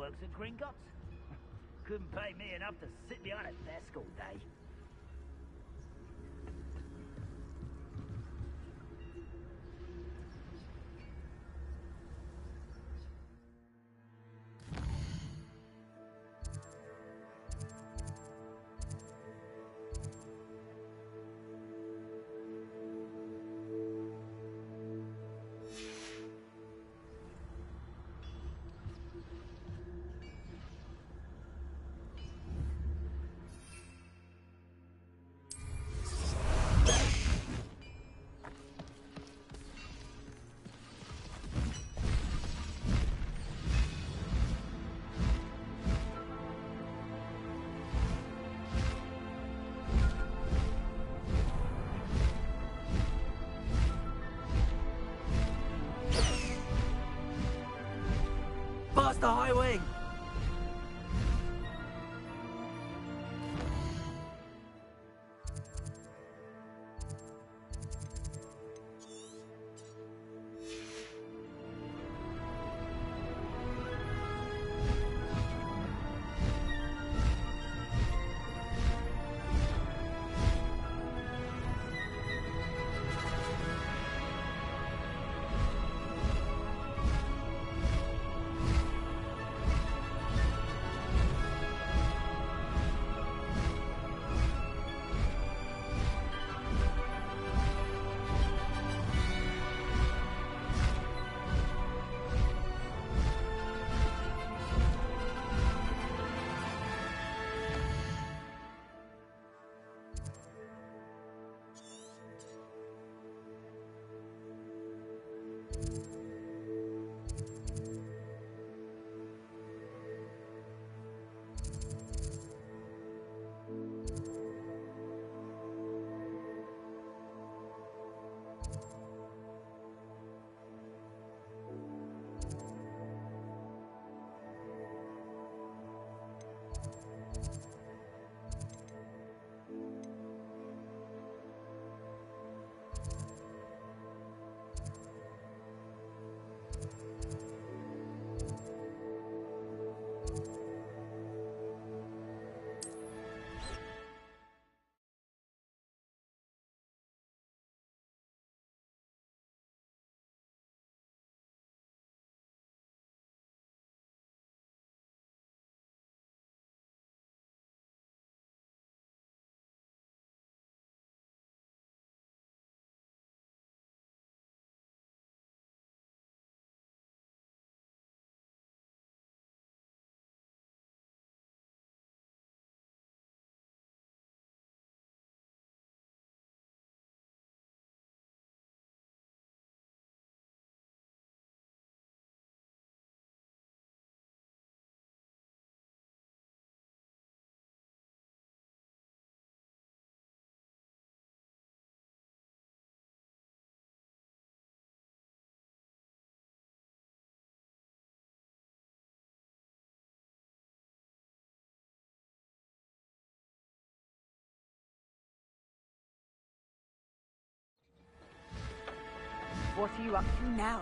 works at Gringotts. Couldn't pay me enough to sit behind a desk all day. The highway! What are you up to now?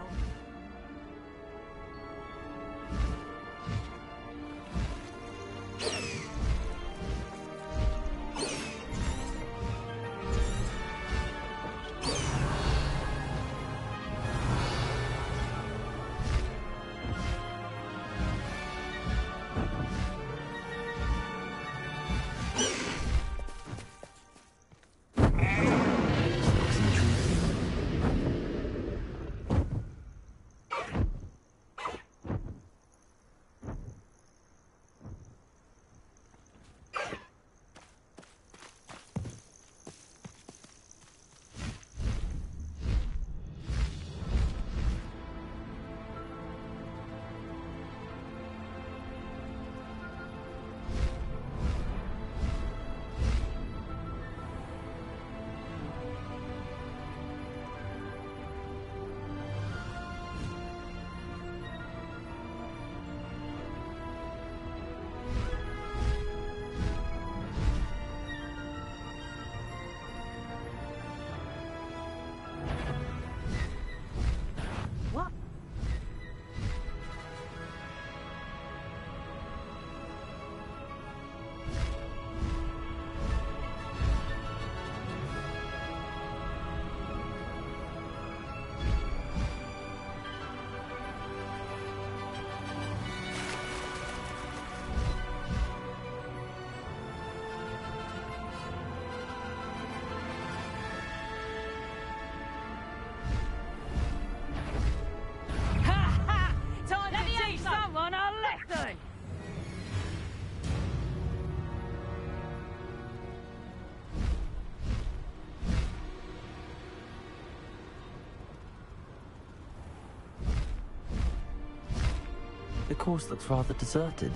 The course looks rather deserted.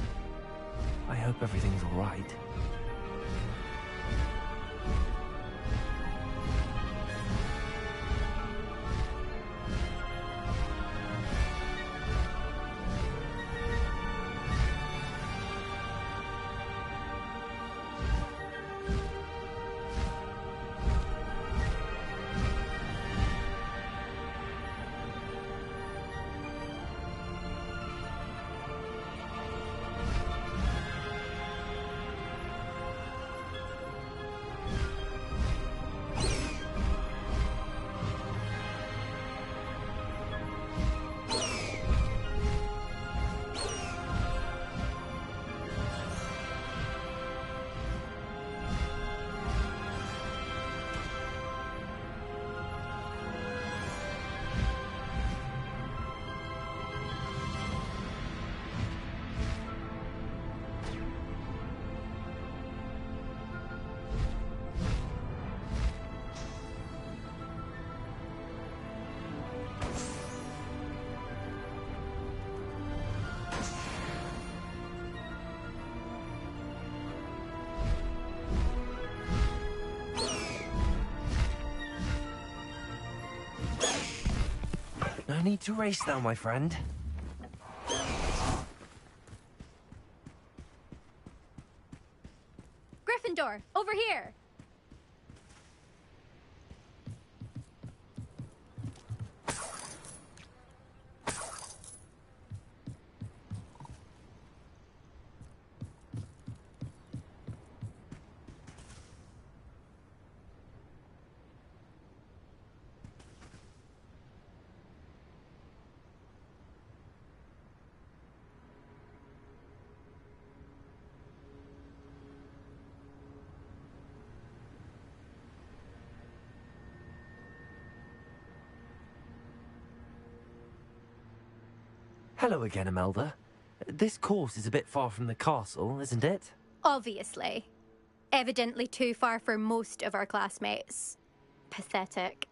I hope everything's all right. No need to race now, my friend. Gryffindor, over here! Hello again, Imelda. This course is a bit far from the castle, isn't it? Obviously. Evidently too far for most of our classmates. Pathetic.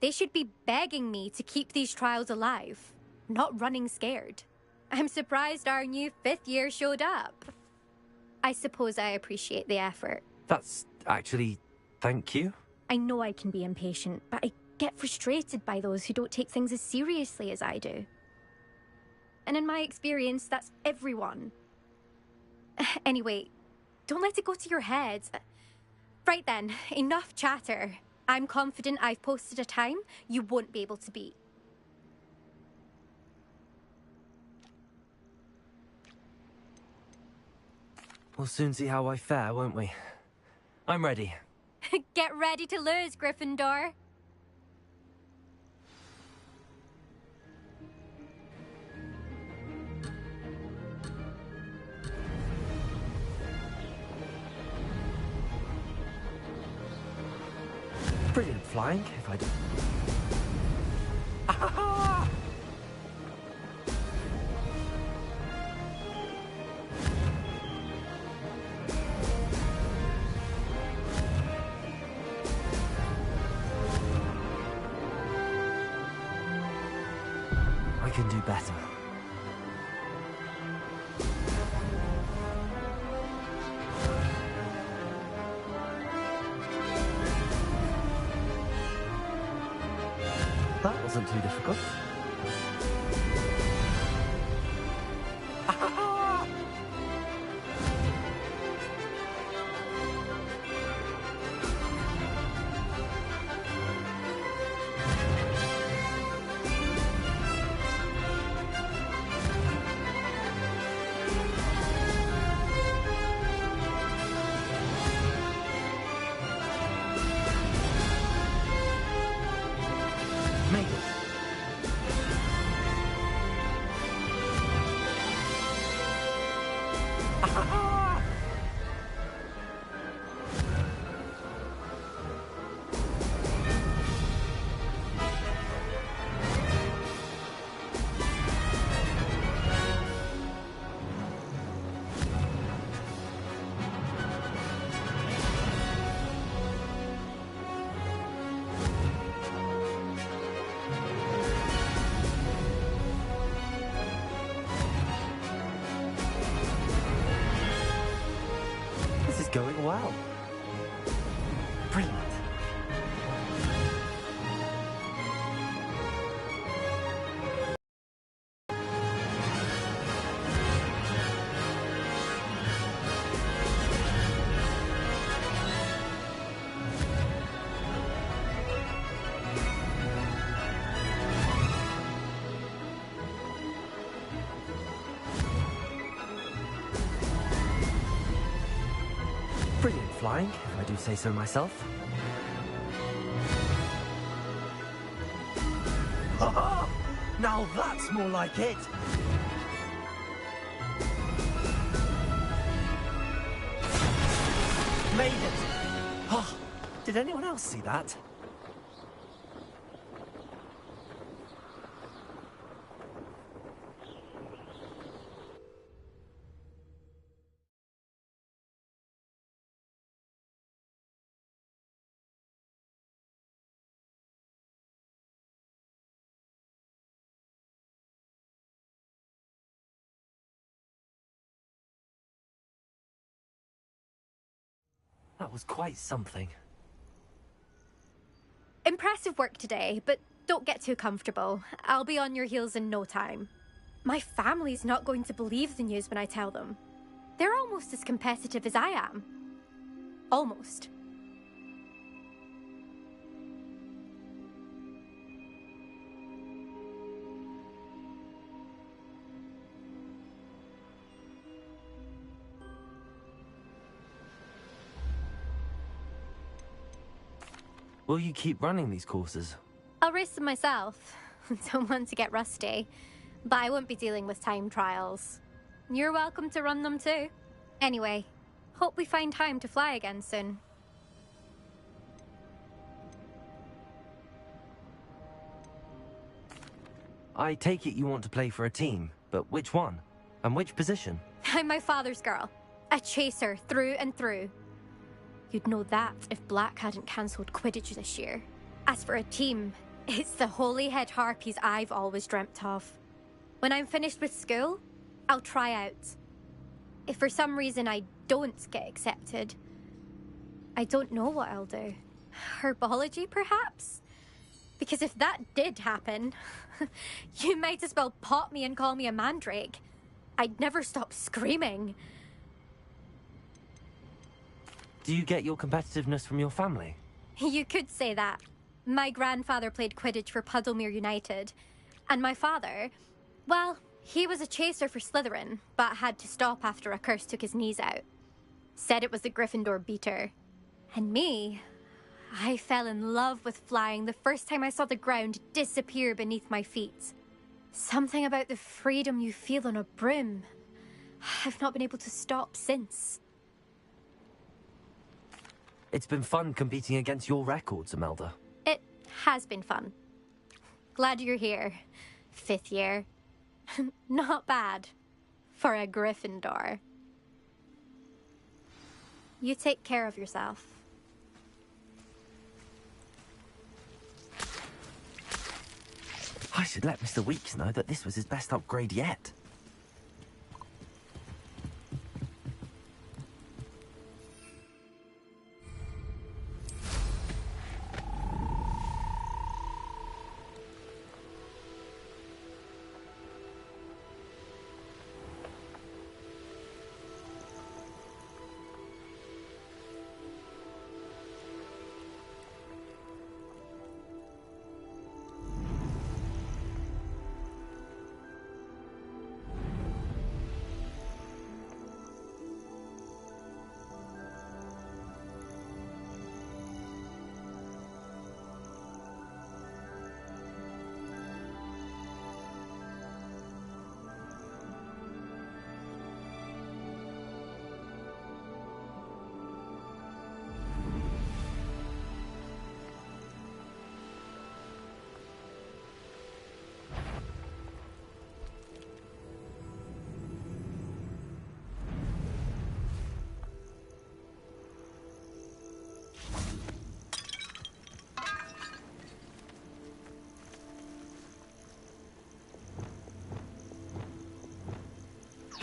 They should be begging me to keep these trials alive, not running scared. I'm surprised our new 5th year showed up. I suppose I appreciate the effort. That's actually... thank you. I know I can be impatient, but I get frustrated by those who don't take things as seriously as I do. And in my experience, that's everyone. Anyway, don't let it go to your head. Right then, enough chatter. I'm confident I've posted a time you won't be able to beat. We'll soon see how I fare, won't we? I'm ready. Get ready to lose, Gryffindor. Brilliant flying, if I do. Ah! I can do better. That wasn't too difficult. Ah! Made it. Wow. Brilliant. Brilliant flying, if I do say so myself. Now that's more like it! Made it! Oh, did anyone else see that? That was quite something. Impressive work today, but don't get too comfortable. I'll be on your heels in no time. My family's not going to believe the news when I tell them. They're almost as competitive as I am. Almost. Will you keep running these courses? I'll race them myself. Don't want to get rusty. But I won't be dealing with time trials. You're welcome to run them too. Anyway, hope we find time to fly again soon. I take it you want to play for a team, but which one? And which position? I'm my father's girl. A chaser through and through. You'd know that if Black hadn't cancelled Quidditch this year. As for a team, it's the Holyhead Harpies I've always dreamt of. When I'm finished with school, I'll try out. If for some reason I don't get accepted, I don't know what I'll do. Herbology, perhaps? Because if that did happen, you might as well pop me and call me a mandrake. I'd never stop screaming. Do you get your competitiveness from your family? You could say that. My grandfather played Quidditch for Puddlemere United. And my father, well, he was a chaser for Slytherin, but had to stop after a curse took his knees out. Said it was the Gryffindor beater. And me, I fell in love with flying the first time I saw the ground disappear beneath my feet. Something about the freedom you feel on a broom. I've not been able to stop since. It's been fun competing against your records, Imelda. It has been fun. Glad you're here. 5th year. Not bad. For a Gryffindor. You take care of yourself. I should let Mr. Weeks know that this was his best upgrade yet.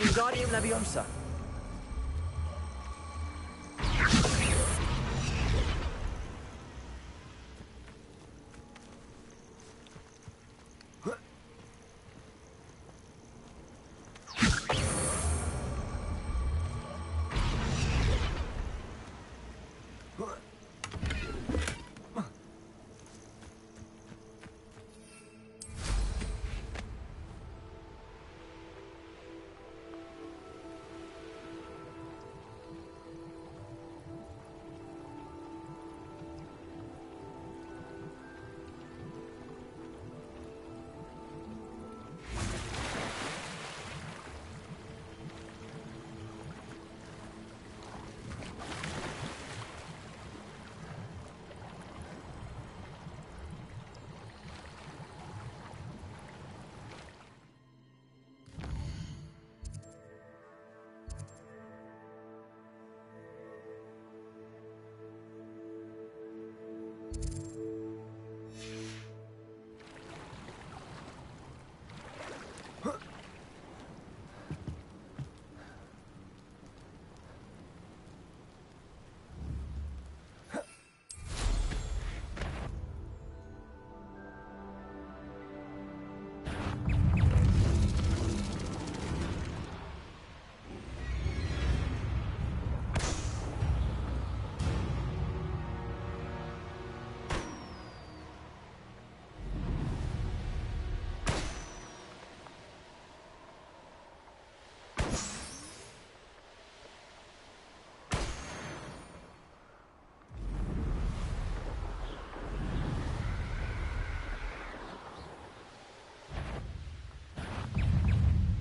Wingardium Leviosa.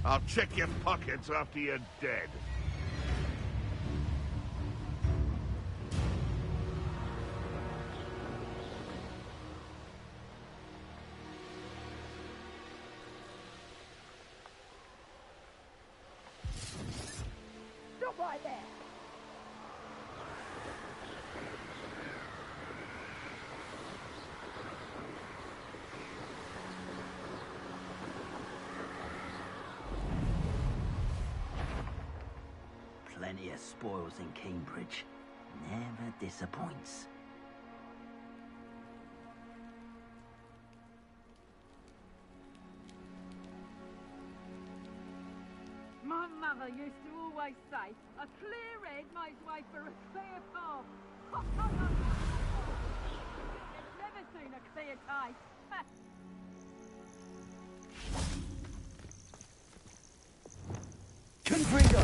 I'll check your pockets after you're dead. Stop right there! Plenty of spoils in Cambridge. Never disappoints. My mother used to always say, a clear head makes way for a clear path. Never seen a clear taste. Confringo!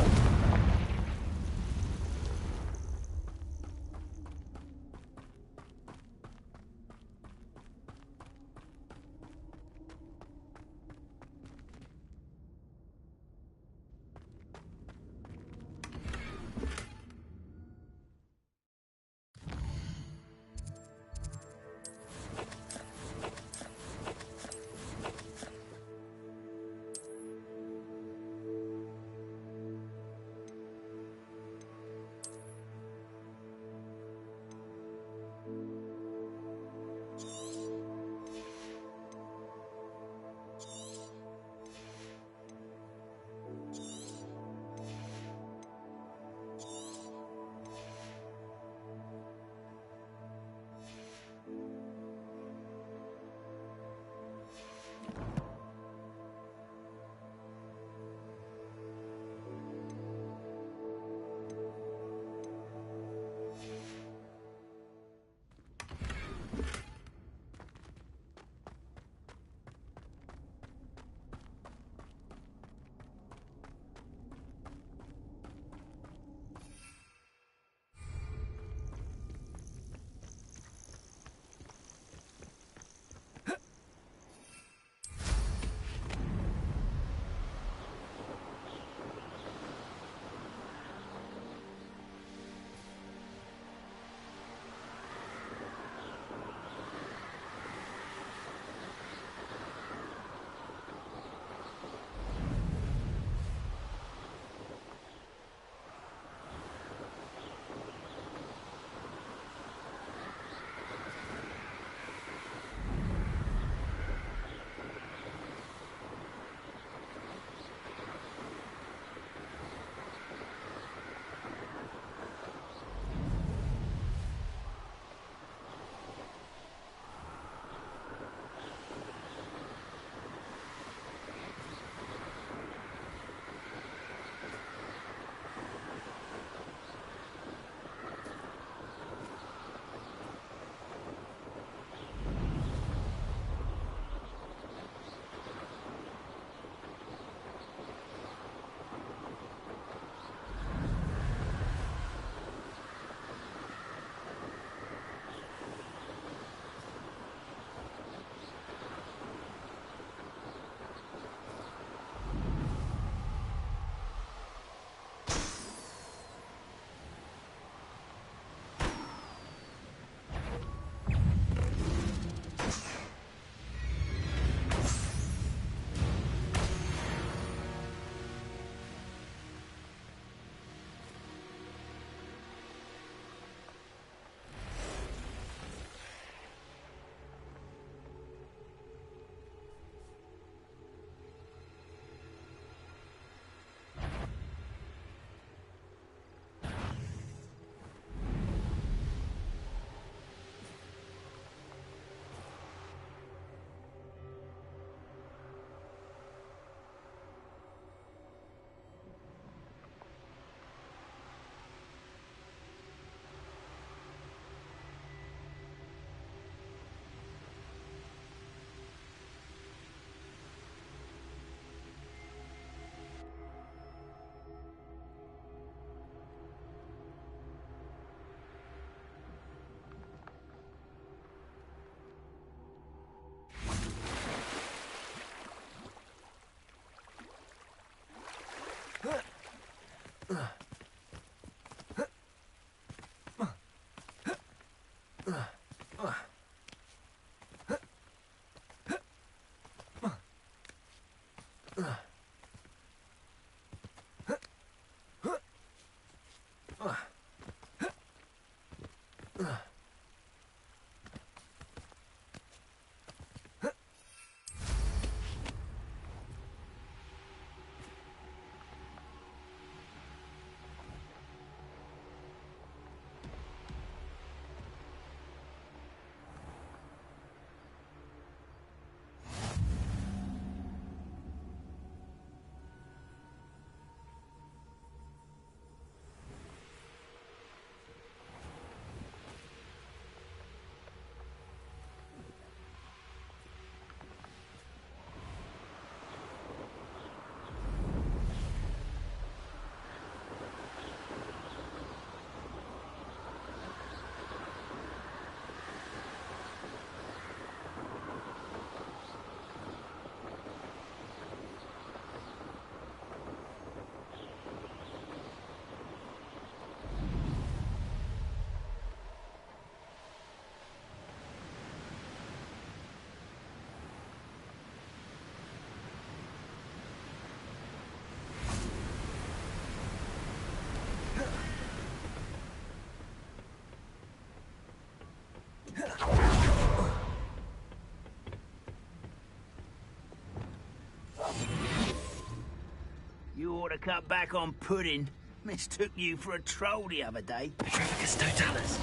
Cut back on pudding. Mistook you for a troll the other day. Petrificus totalis.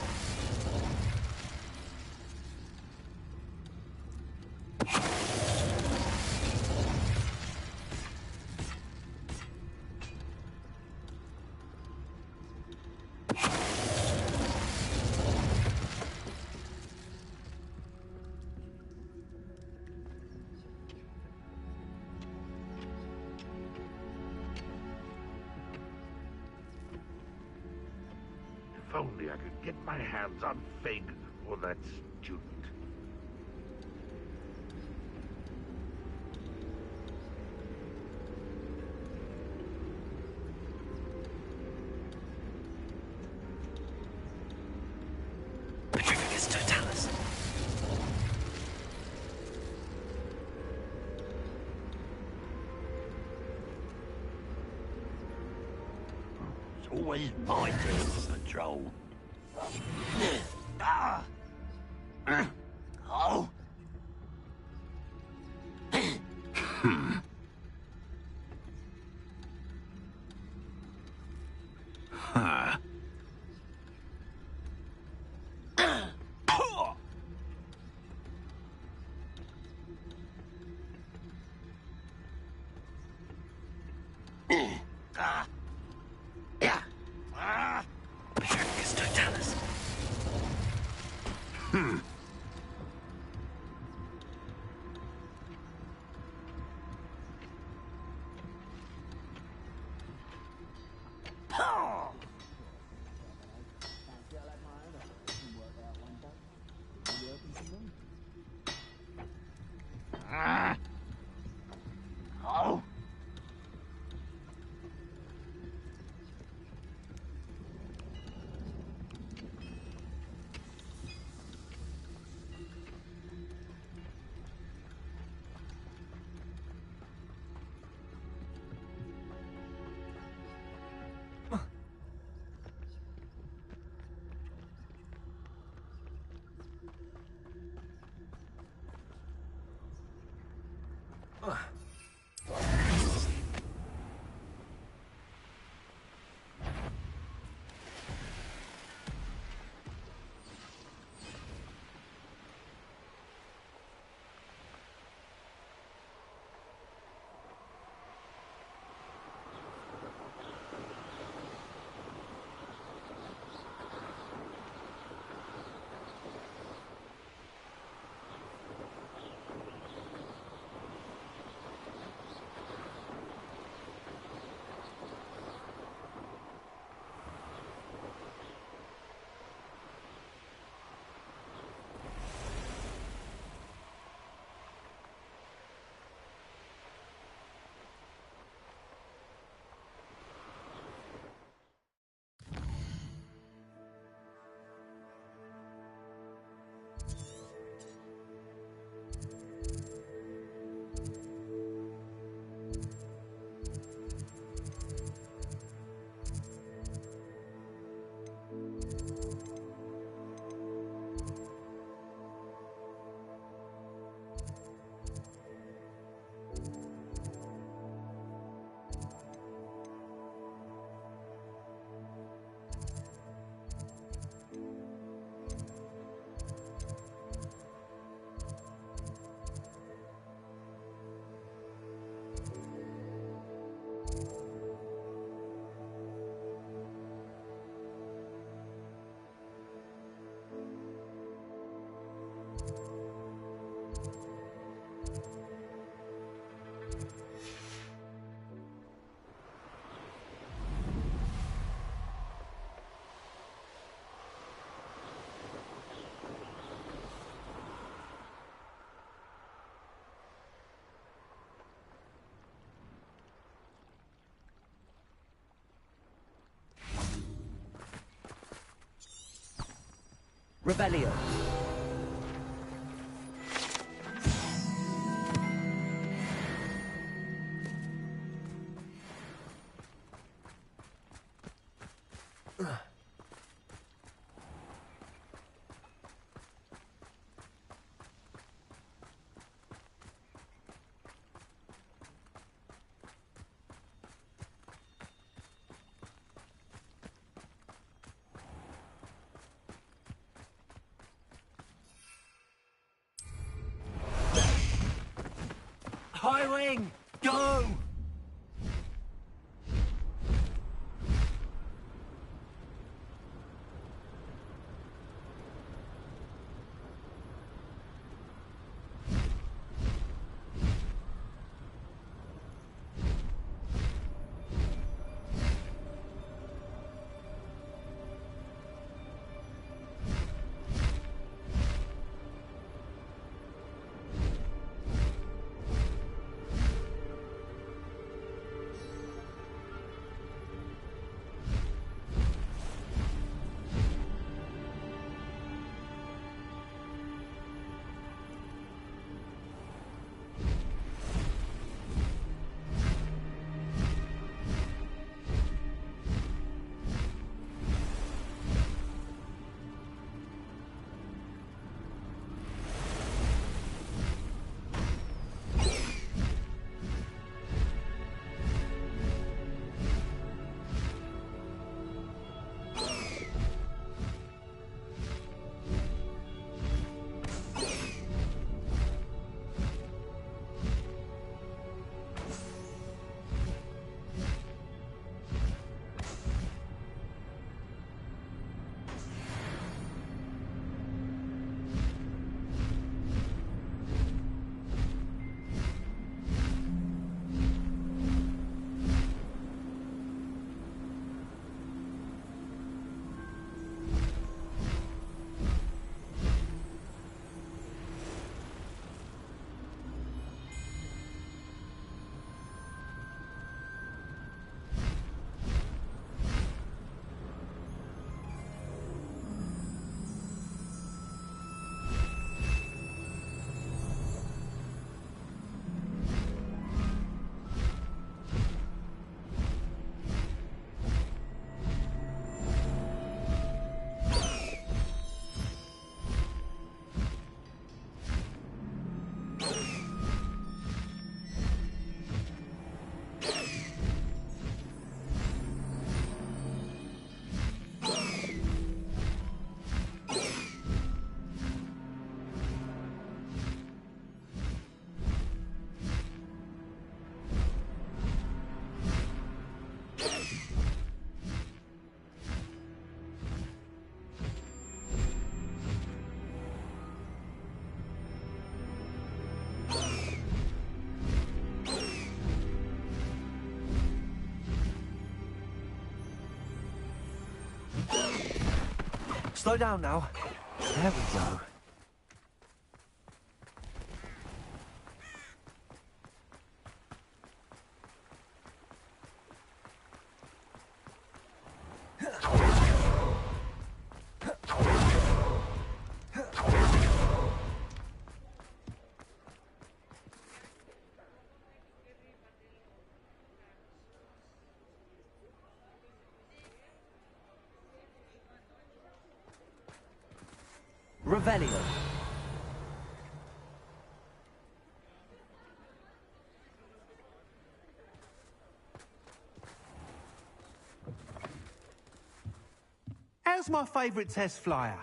If only I could get my hands on Fig or that student. Petrificus totalis. It's always my turn to patrol. Ah. Oh. Huh. Ah. Yeah. Ah. Petrificus totalis. Oh. Ah. Oh. Revelio. Y-wing! Go! Slow down now. There we go. Revelio. How's my favourite test flyer?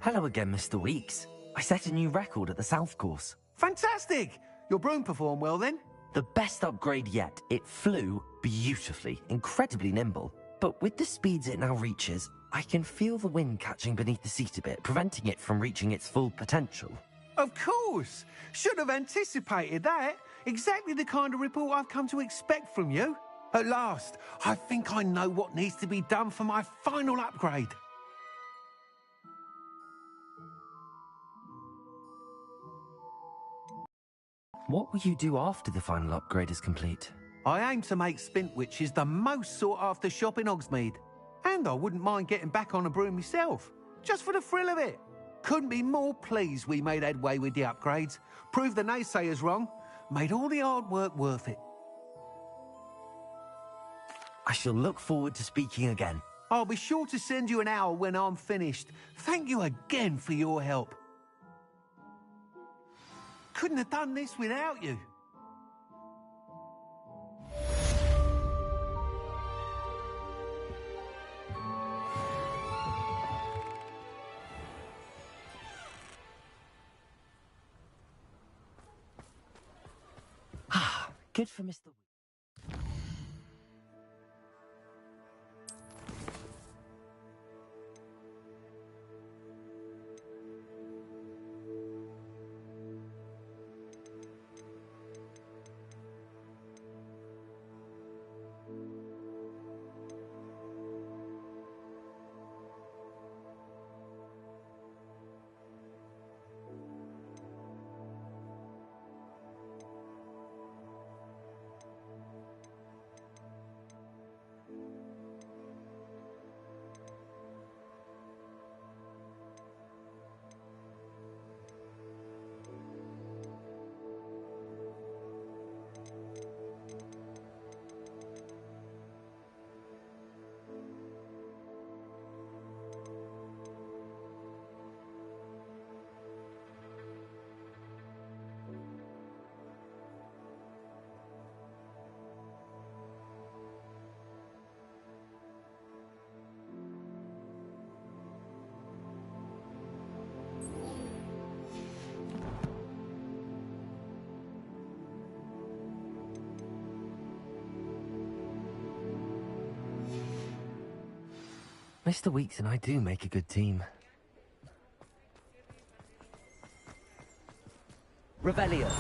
Hello again, Mr. Weeks. I set a new record at the South Course. Fantastic! Your broom performed well then? The best upgrade yet. It flew beautifully, incredibly nimble. But with the speeds it now reaches, I can feel the wind catching beneath the seat a bit, preventing it from reaching its full potential. Of course! Should have anticipated that. Exactly the kind of report I've come to expect from you. At last, I think I know what needs to be done for my final upgrade. What will you do after the final upgrade is complete? I aim to make Spintwitches the most sought-after shop in Hogsmeade. And I wouldn't mind getting back on a broom myself, just for the thrill of it. Couldn't be more pleased we made headway with the upgrades, proved the naysayers wrong, made all the hard work worth it. I shall look forward to speaking again. I'll be sure to send you an hour when I'm finished. Thank you again for your help. Couldn't have done this without you. Good for Mr. Mr. Weeks and I do make a good team. Revelio.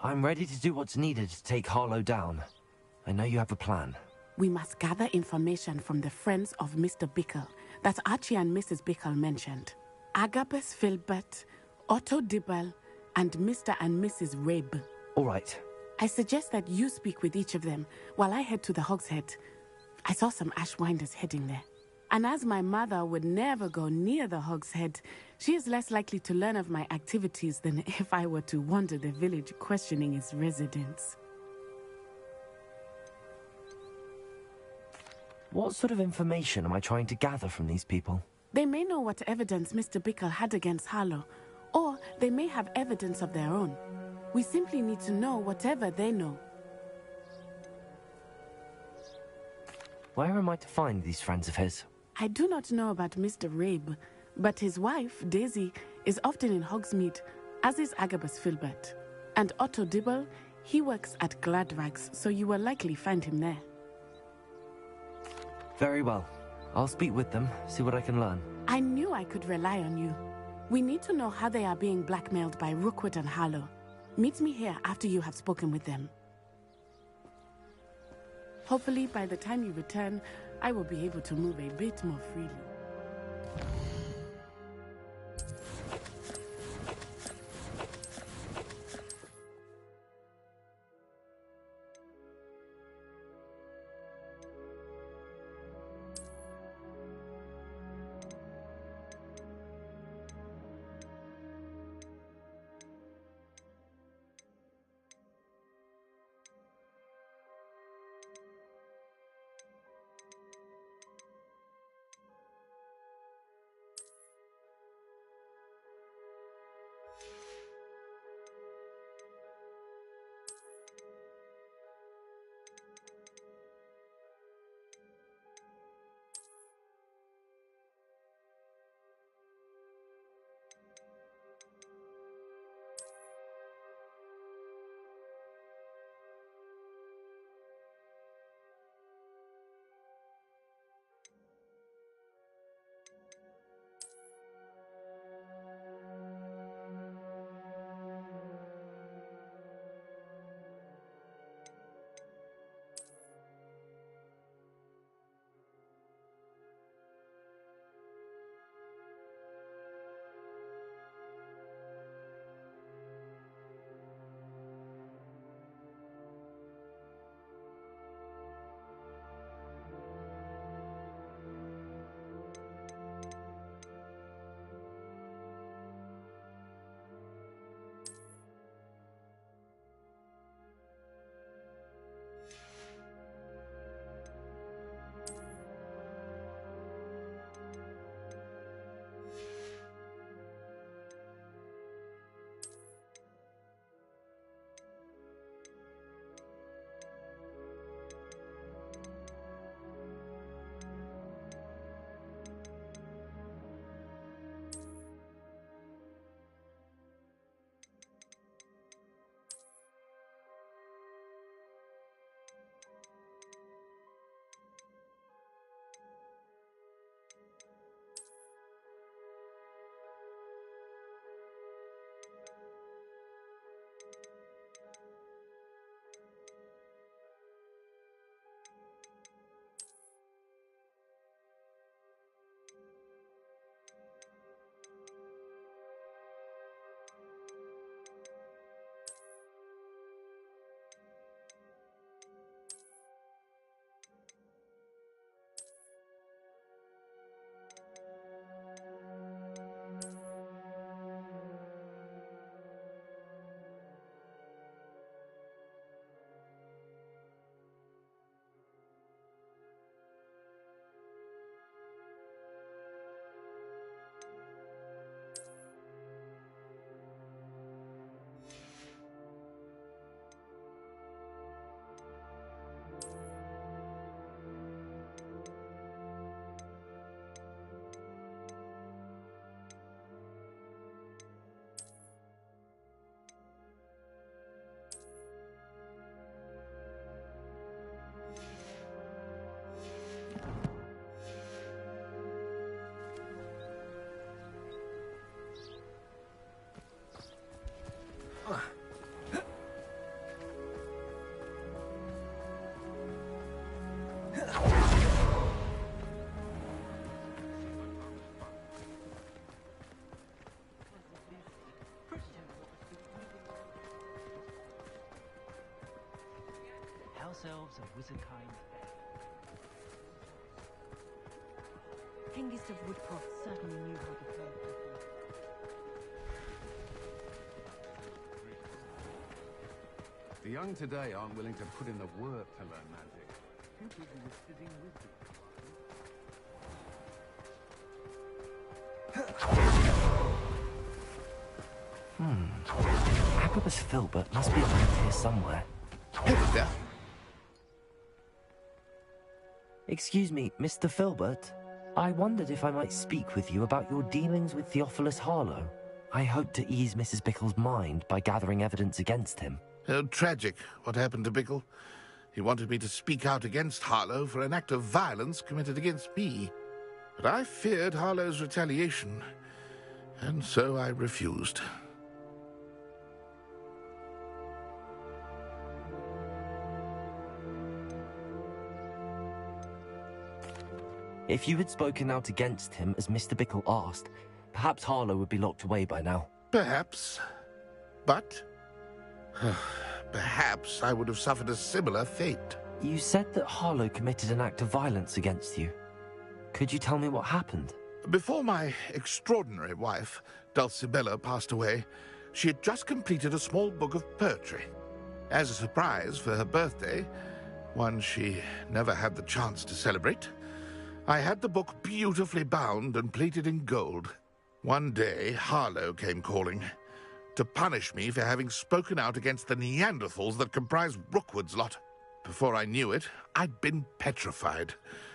I'm ready to do what's needed to take Harlow down. I know you have a plan. We must gather information from the friends of Mr. Bickle that Archie and Mrs. Bickle mentioned. Agabus Filbert, Otto Dibble, and Mr. and Mrs. Rabe. All right. I suggest that you speak with each of them while I head to the Hogshead. I saw some Ashwinders heading there. And as my mother would never go near the Hogshead, she is less likely to learn of my activities than if I were to wander the village questioning its residents. What sort of information am I trying to gather from these people? They may know what evidence Mr. Bickle had against Harlow, or they may have evidence of their own. We simply need to know whatever they know. Where am I to find these friends of his? I do not know about Mr. Rabe, but his wife, Daisy, is often in Hogsmeade, as is Agabus Filbert. And Otto Dibble, he works at Gladrags, so you will likely find him there. Very well. I'll speak with them, see what I can learn. I knew I could rely on you. We need to know how they are being blackmailed by Rookwood and Harlow. Meet me here after you have spoken with them. Hopefully, by the time you return, I will be able to move a bit more freely. ourselves a wizard-kind fair. Kingest of Woodcroft certainly knew how to play football. The young today aren't willing to put in the work to learn magic. Too busy with fizzing wisdom. Agabus Filbert must be around here somewhere. There. Excuse me, Mr. Filbert. I wondered if I might speak with you about your dealings with Theophilus Harlow. I hope to ease Mrs. Bickle's mind by gathering evidence against him. Oh, tragic what happened to Bickle. He wanted me to speak out against Harlow for an act of violence committed against me. But I feared Harlow's retaliation, and so I refused. If you had spoken out against him as Mr. Bickle asked, perhaps Harlow would be locked away by now. Perhaps. But perhaps I would have suffered a similar fate. You said that Harlow committed an act of violence against you. Could you tell me what happened? Before my extraordinary wife, Dulcibella, passed away, she had just completed a small book of poetry. As a surprise for her birthday, one she never had the chance to celebrate, I had the book beautifully bound and plated in gold. One day, Harlow came calling to punish me for having spoken out against the Neanderthals that comprise Rookwood's lot. Before I knew it, I'd been petrified,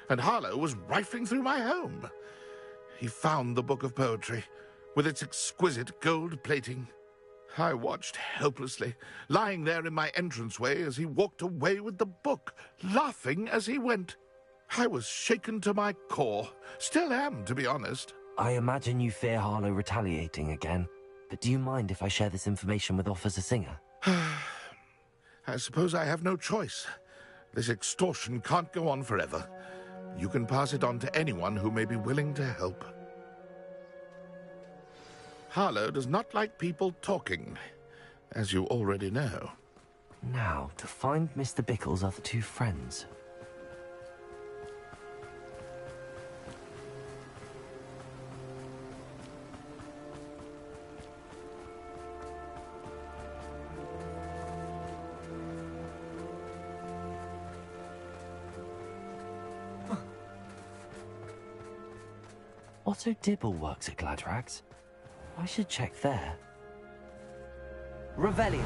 and Harlow was rifling through my home. He found the book of poetry, with its exquisite gold plating. I watched helplessly, lying there in my entranceway as he walked away with the book, laughing as he went. I was shaken to my core. Still am, to be honest. I imagine you fear Harlow retaliating again, but do you mind if I share this information with Officer Singer? I suppose I have no choice. This extortion can't go on forever. You can pass it on to anyone who may be willing to help. Harlow does not like people talking, as you already know. Now, to find Mr. Bickle's other two friends. Otto Dibble works at Gladrags. I should check there. Revelio.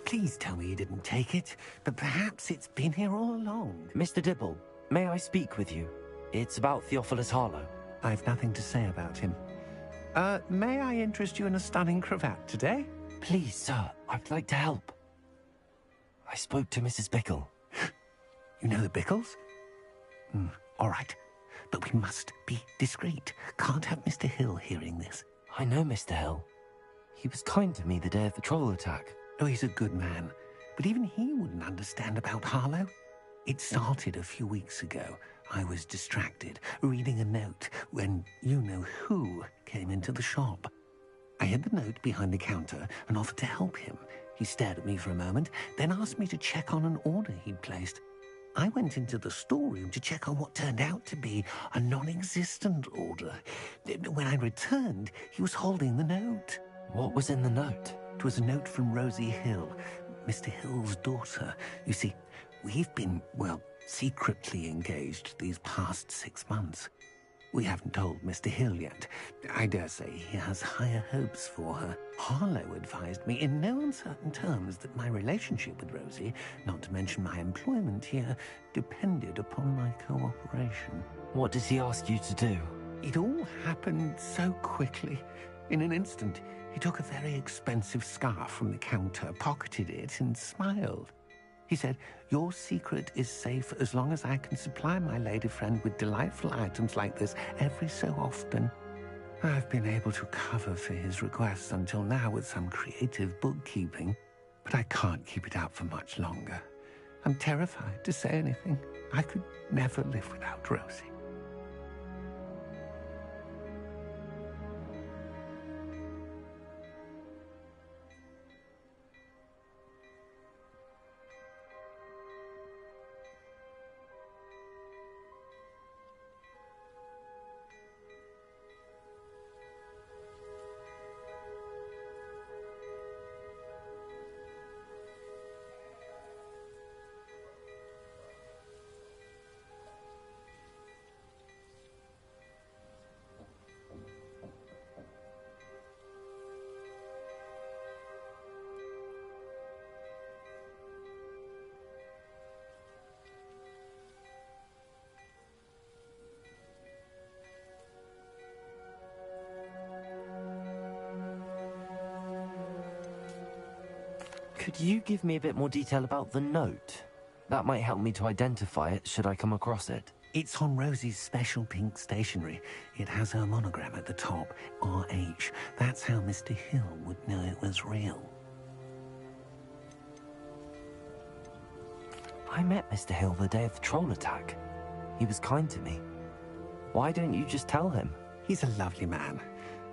Please tell me you didn't take it, but perhaps it's been here all along. Mr. Dibble, may I speak with you? It's about Theophilus Harlow. I've nothing to say about him. May I interest you in a stunning cravat today? Please, sir, I'd like to help. I spoke to Mrs. Bickle. You know the Bickles? All right, but we must be discreet. Can't have Mr. Hill hearing this. I know Mr. Hill. He was kind to me the day of the troll attack. Oh, he's a good man, but even he wouldn't understand about Harlow. It started a few weeks ago. I was distracted, reading a note, when you-know-who came into the shop. I hid the note behind the counter and offered to help him. He stared at me for a moment, then asked me to check on an order he'd placed. I went into the storeroom to check on what turned out to be a non-existent order. When I returned, he was holding the note. What was in the note? It was a note from Rosie Hill, Mr. Hill's daughter. You see, we've been, secretly engaged these past 6 months. We haven't told Mr. Hill yet. I dare say he has higher hopes for her. Harlow advised me in no uncertain terms that my relationship with Rosie, not to mention my employment here, depended upon my cooperation. What did he ask you to do? It all happened so quickly. In an instant, he took a very expensive scarf from the counter, pocketed it, and smiled. He said, "Your secret is safe as long as I can supply my lady friend with delightful items like this every so often." I've been able to cover for his requests until now with some creative bookkeeping, but I can't keep it up for much longer. I'm terrified to say anything. I could never live without Rosie. Could you give me a bit more detail about the note? That might help me to identify it should I come across it. It's on Rosie's special pink stationery. It has her monogram at the top, RH. That's how Mr. Hill would know it was real. I met Mr. Hill the day of the troll attack. He was kind to me. Why don't you just tell him? He's a lovely man.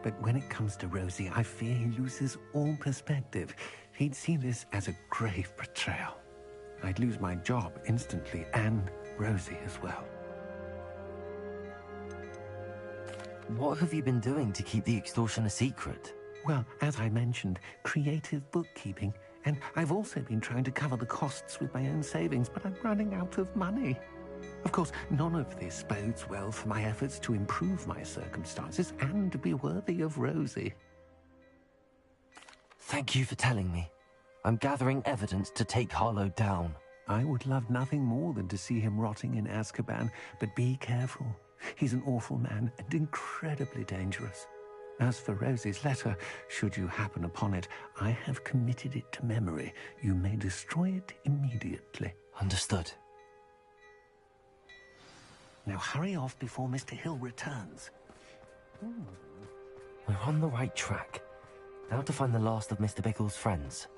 But when it comes to Rosie, I fear he loses all perspective. He'd see this as a grave betrayal. I'd lose my job instantly, and Rosie as well. What have you been doing to keep the extortion a secret? Well, as I mentioned, creative bookkeeping. And I've also been trying to cover the costs with my own savings, but I'm running out of money. Of course, none of this bodes well for my efforts to improve my circumstances and to be worthy of Rosie. Thank you for telling me. I'm gathering evidence to take Harlow down. I would love nothing more than to see him rotting in Azkaban, but be careful. He's an awful man and incredibly dangerous. As for Rosie's letter, should you happen upon it, I have committed it to memory. You may destroy it immediately. Understood. Now hurry off before Mr. Hill returns. We're on the right track. Now to find the last of Mr. Bickle's friends.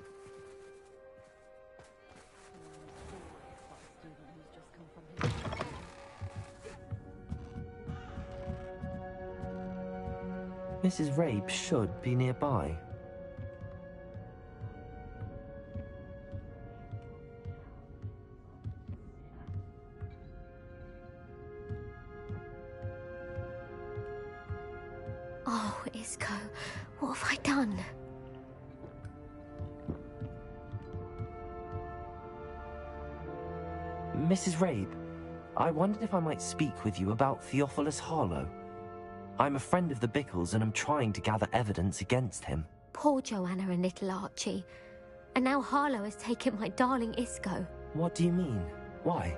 Mrs. Rabe should be nearby. Oh, Isco, what have I done? Mrs. Rabe, I wondered if I might speak with you about Theophilus Harlow. I'm a friend of the Bickles and I'm trying to gather evidence against him. Poor Joanna and little Archie. And now Harlow has taken my darling Isco. What do you mean? Why?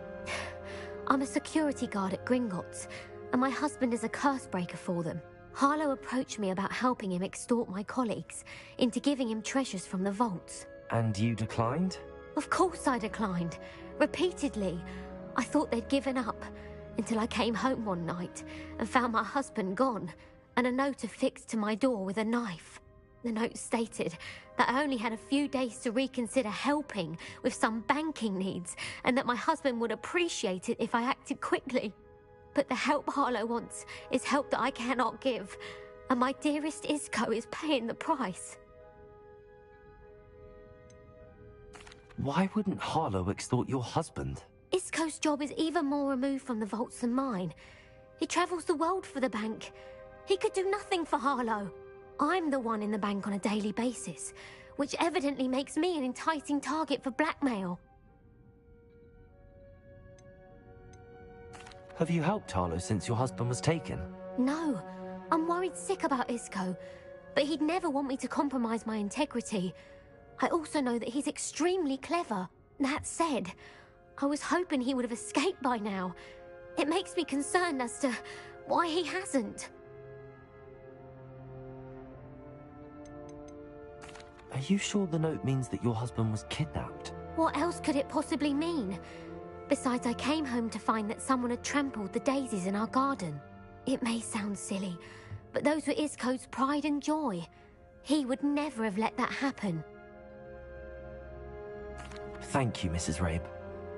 I'm a security guard at Gringotts, and my husband is a curse breaker for them. Harlow approached me about helping him extort my colleagues into giving him treasures from the vaults. And you declined? Of course I declined. Repeatedly. I thought they'd given up, until I came home one night and found my husband gone, and a note affixed to my door with a knife. The note stated that I only had a few days to reconsider helping with some banking needs, and that my husband would appreciate it if I acted quickly. But the help Harlow wants is help that I cannot give, and my dearest Isco is paying the price. Why wouldn't Harlow extort your husband? Isco's job is even more removed from the vaults than mine. He travels the world for the bank. He could do nothing for Harlow. I'm the one in the bank on a daily basis, which evidently makes me an enticing target for blackmail. Have you helped Harlow since your husband was taken? No, I'm worried sick about Isco, but he'd never want me to compromise my integrity. I also know that he's extremely clever. That said, I was hoping he would have escaped by now. It makes me concerned as to why he hasn't. Are you sure the note means that your husband was kidnapped? What else could it possibly mean? Besides, I came home to find that someone had trampled the daisies in our garden. It may sound silly, but those were Isco's pride and joy. He would never have let that happen. Thank you, Mrs. Rabe.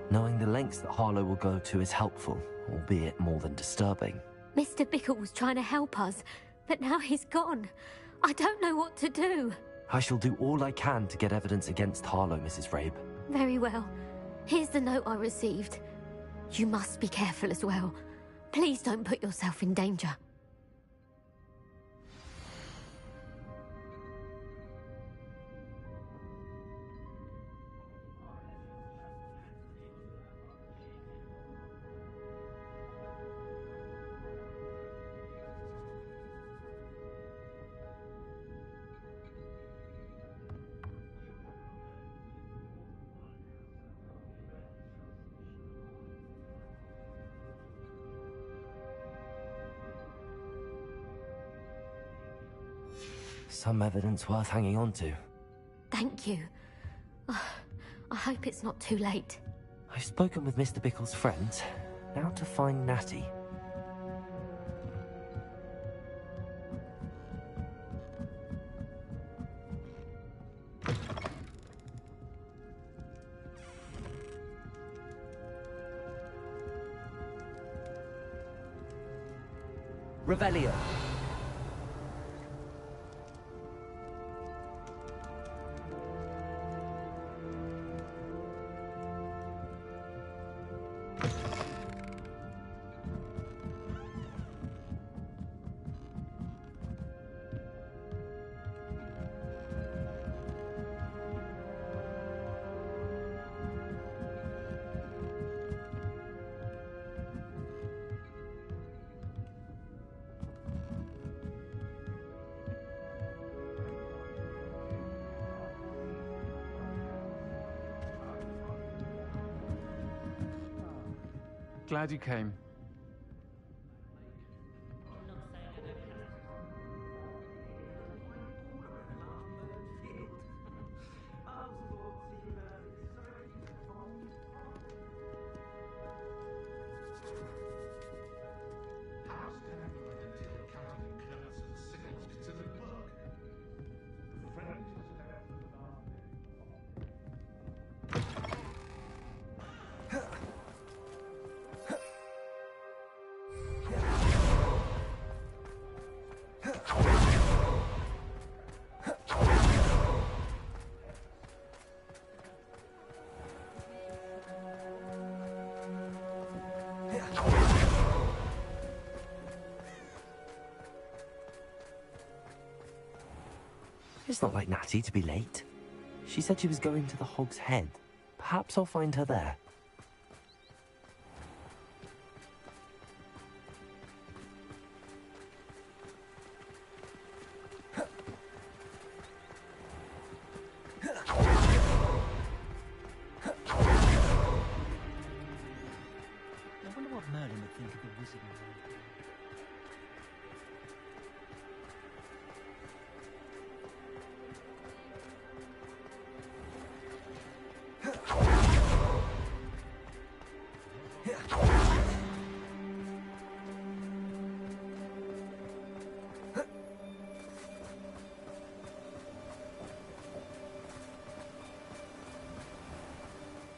Knowing the lengths that Harlow will go to is helpful, albeit more than disturbing. Mr. Bickle was trying to help us, but now he's gone. I don't know what to do. I shall do all I can to get evidence against Harlow, Mrs. Rabe. Very well. Here's the note I received. You must be careful as well. Please don't put yourself in danger. Some evidence worth hanging on to. Thank you. Oh, I hope it's not too late. I've spoken with Mr. Bickle's friends. Now to find Natty. Revelio. Glad you came. It's not like Natty to be late. She said she was going to the Hog's Head. Perhaps I'll find her there. I wonder what Merlin would think of the wizard.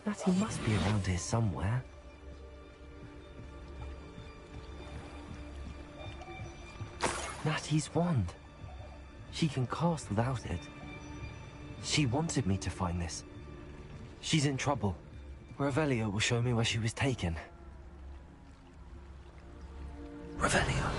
Natty must be around here somewhere. Natty's wand. She can cast without it. She wanted me to find this. She's in trouble. Revelio will show me where she was taken. Revelio.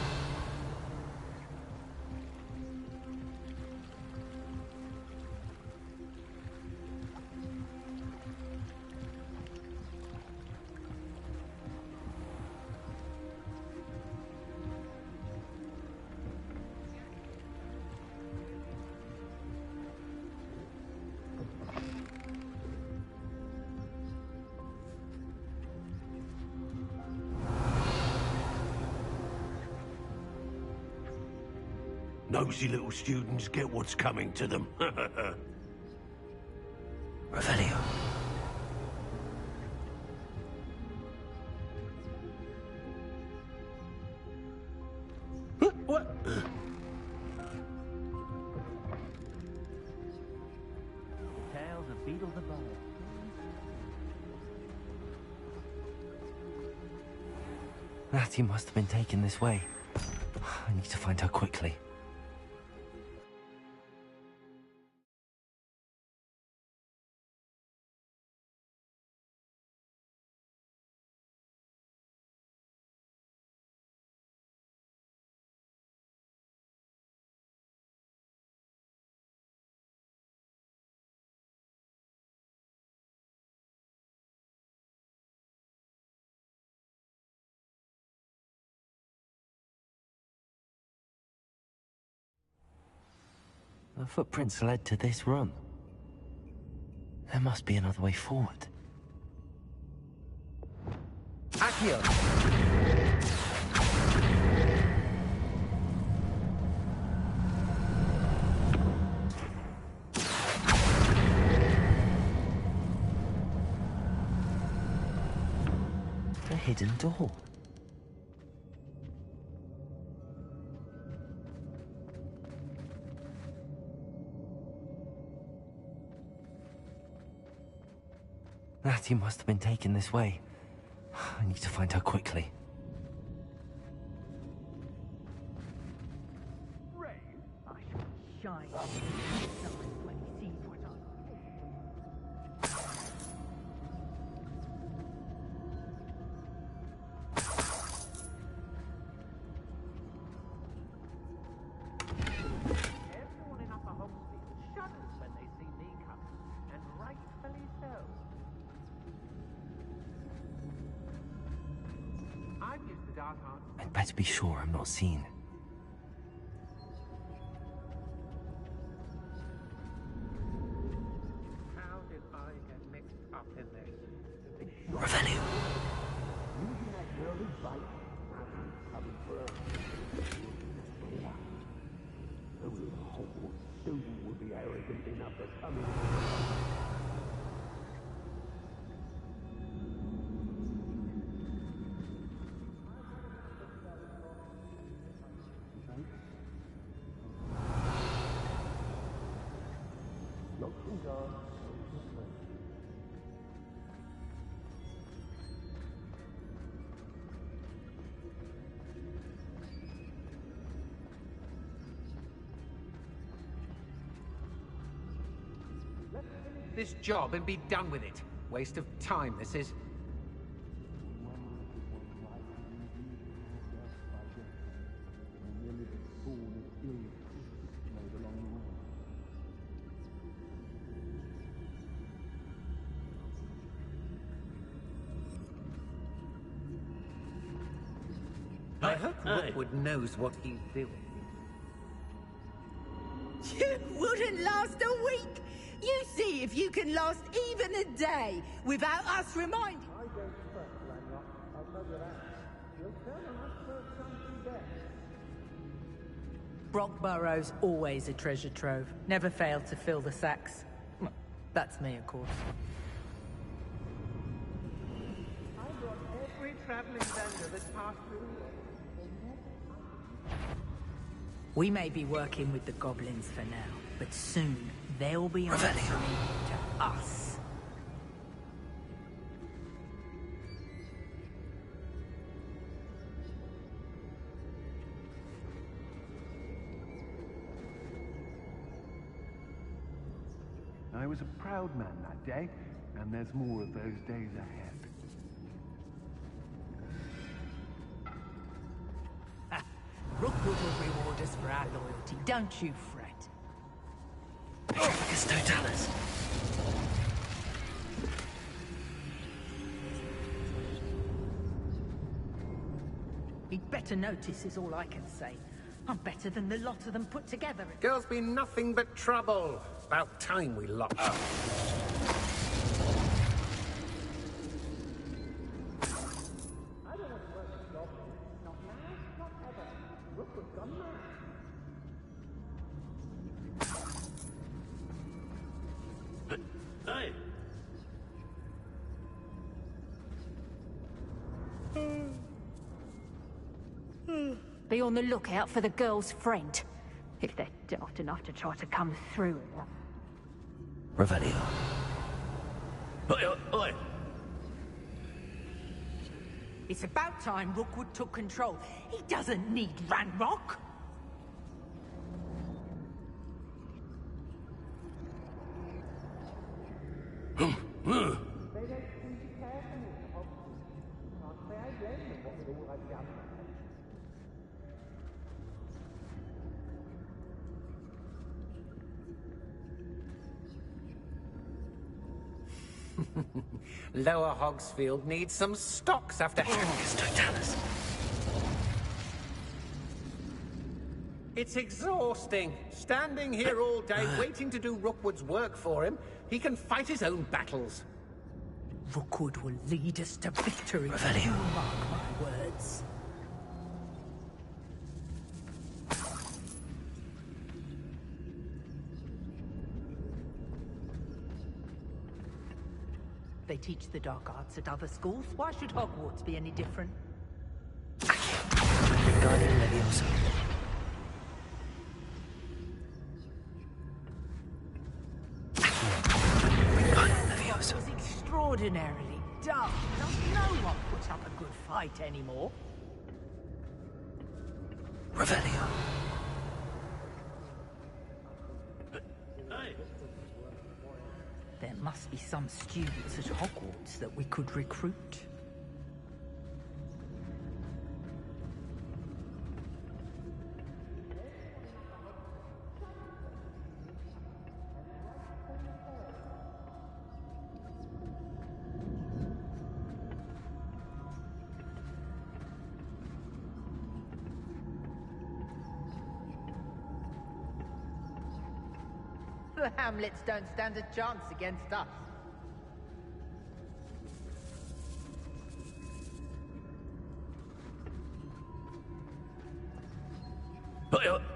Nosy little students get what's coming to them. Revelio. What? Tales of Beetle the Bard. Natty must have been taken this way. I need to find her quickly. The footprints led to this room. There must be another way forward. Accio! hidden door. Natty must have been taken this way. I need to find her quickly. Ray, I shall shine when he sees what I... Everyone in Upper Hogsfield shudders when they see me coming, and rightfully so. I've used the dark art. I'd better be sure I'm not seen. How did I get mixed up in this? Revelio. This job and be done with it. Waste of time, this is. I hope Rookwood knows what he's doing. You wouldn't last a week. You see if you can last even a day without us reminding. I don't trust Lanyard, I'll tell you that. You'll turn on us for something better. Brockborough's always a treasure trove. Never failed to fill the sacks. Well, that's me, of course. I brought every traveling vendor that's passed through here. We may be working with the goblins for now, but soon they'll be answering to us. I was a proud man that day, and there's more of those days ahead. Rookwood will reward us for our loyalty, don't you fret. Petrificus totalis. He'd better notice is all I can say. I'm better than the lot of them put together. Girls be nothing but trouble. About time we locked up. I don't want to work with goblins. Not now, not ever. Rookwood's gone mad. Hey! Be on the lookout for the girl's friend, if they're daft enough to try to come through here. Revelio. Oi, oi! It's about time Rookwood took control. He doesn't need Ranrock. They don't seem to care for me, Hobson. Can't say I blame them, what with all I've done. Lower Hogsfield needs some stocks after Petrificus totalis. It's exhausting. Standing here all day waiting to do Rookwood's work for him. He can fight his own battles. Rookwood will lead us to victory. Revelio. You mark my words. They teach the dark arts at other schools. Why should Hogwarts be any different? Guardian Leviosa. It was extraordinarily dark. No one puts up a good fight anymore. Revelio. There must be some students at Hogwarts that we could recruit. The Hamlets don't stand a chance against us.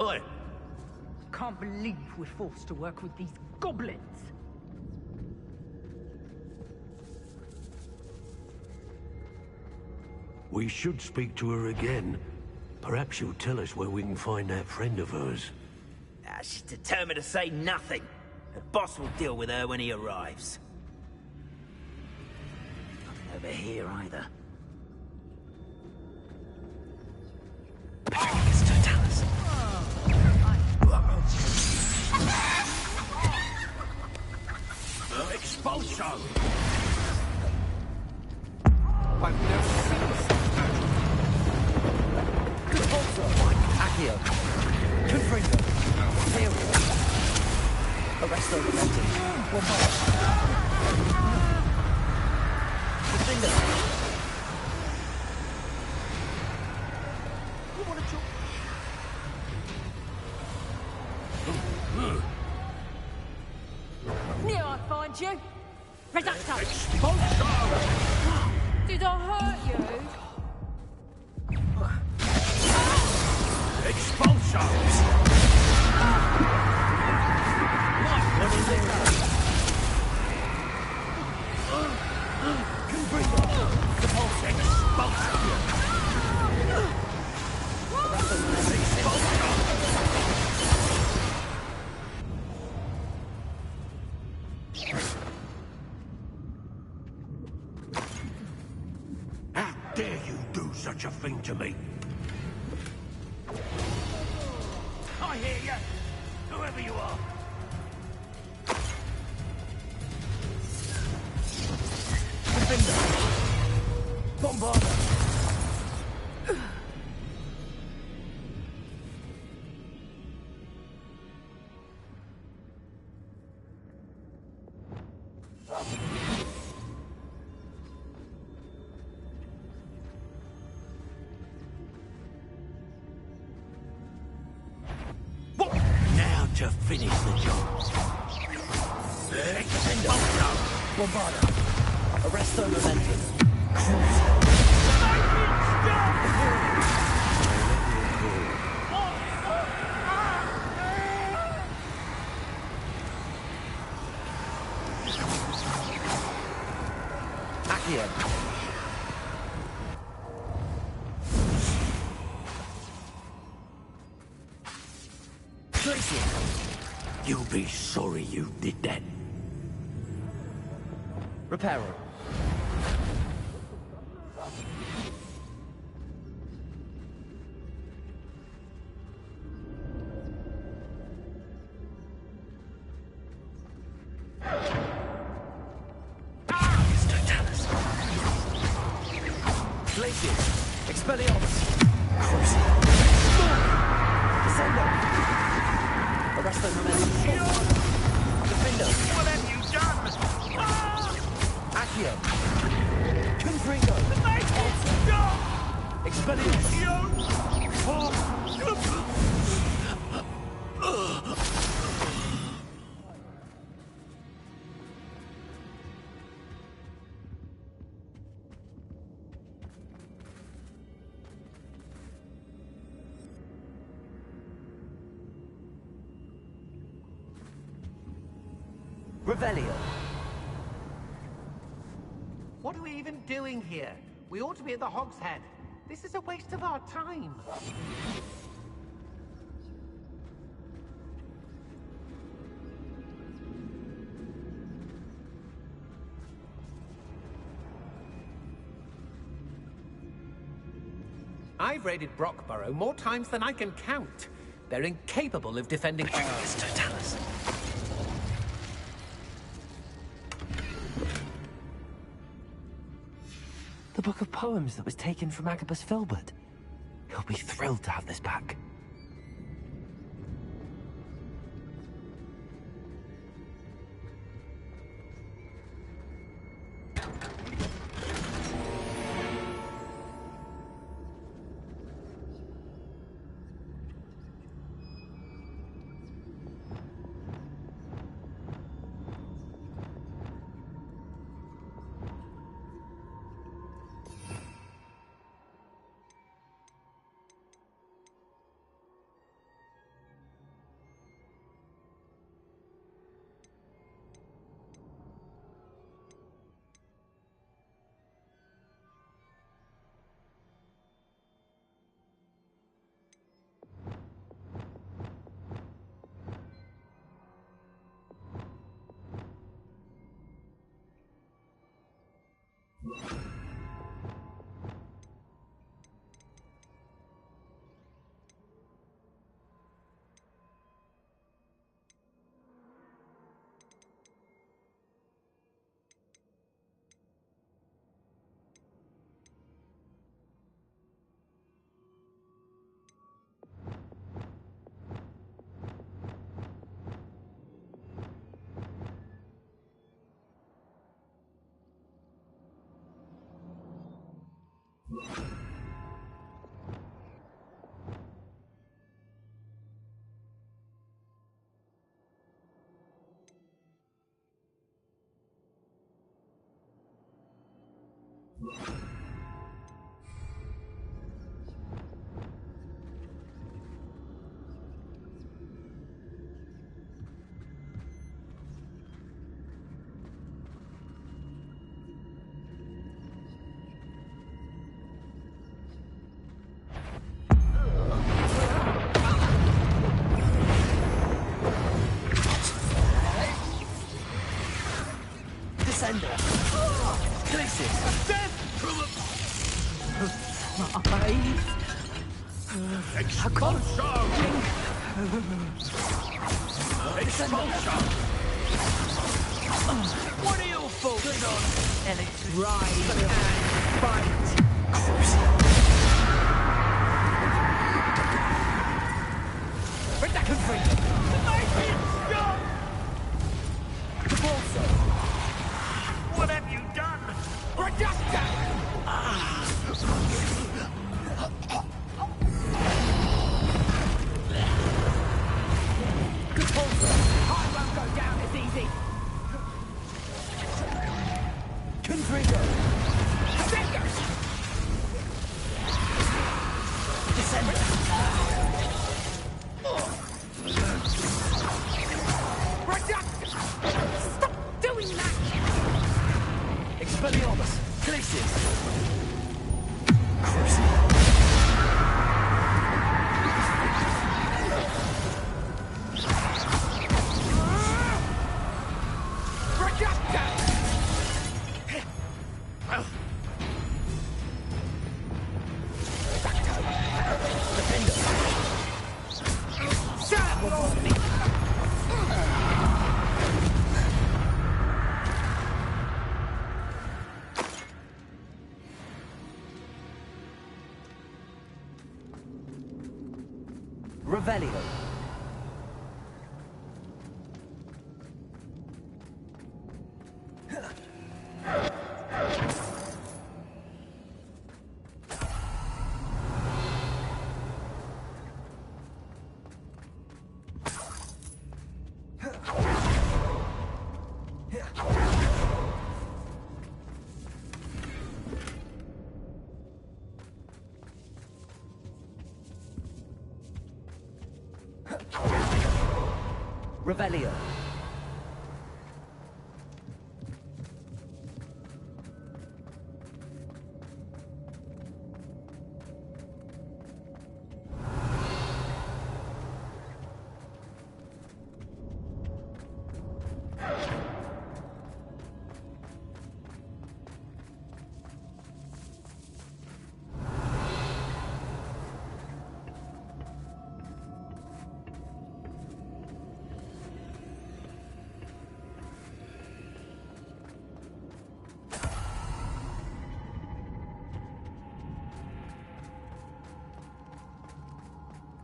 Oi! Can't believe we're forced to work with these goblins. We should speak to her again. Perhaps she'll tell us where we can find that friend of hers. She's determined to say nothing. The boss will deal with her when he arrives. Nothing over here either. Expulso! I've never seen Good also. Accio. Confringo. Theory. Arresto Momentum. One more. Defender. You want to talk? Knew I'd find you. Reducto. Expulso! Did I hurt you? Expulso! What is it? Confringo! The pulse expulso! Expulso! How dare you do such a thing to me? I hear you, whoever you are. Defender. Bombarda. Now to finish the job. Expulso! Bombarda. Arresto Momentum. Accio. Tracy. You'll be sorry you did that. Reparo. Glacius. Expelliarmus. Crucial. Descendo. Arresto Momentum. Defender. What have you done? Accio. Confringo. Expelliarmus. Revelio. we even doing here? We ought to be at the Hog's Head. This is a waste of our time. I've raided Brockborough more times than I can count. They're incapable of defending... It's Totalis. The book of poems that was taken from Agabus Filbert. He'll be thrilled to have this back. What are you for? Good on. And it's ride and fight. Redaction free. Make it stop! The Balsa. What have you done? Redaction! Good Balsa. I won't go down as easy. Confringo! Defenders! Descender! Reduction! Stop doing that! Expelliarmus! Glacius! Revelio. Revelio.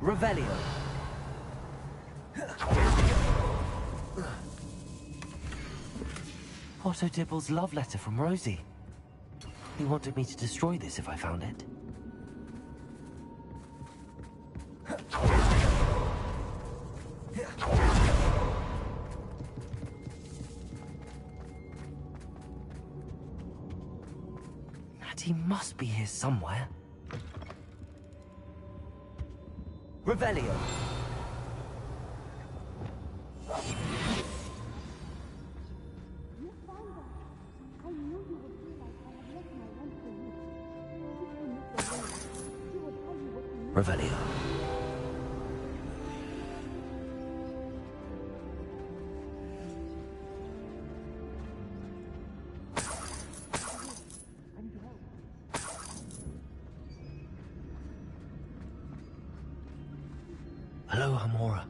Revelio. Otto Dibble's love letter from Rosie. He wanted me to destroy this if I found it. Natty must be here somewhere. Revelio. Revelio. Hello, Hamora.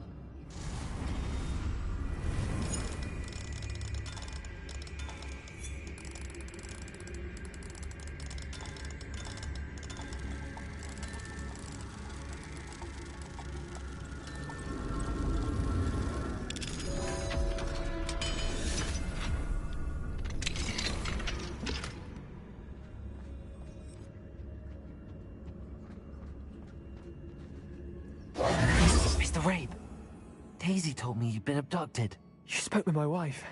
Mr. Rabe, Daisy told me you'd been abducted. You spoke with my wife.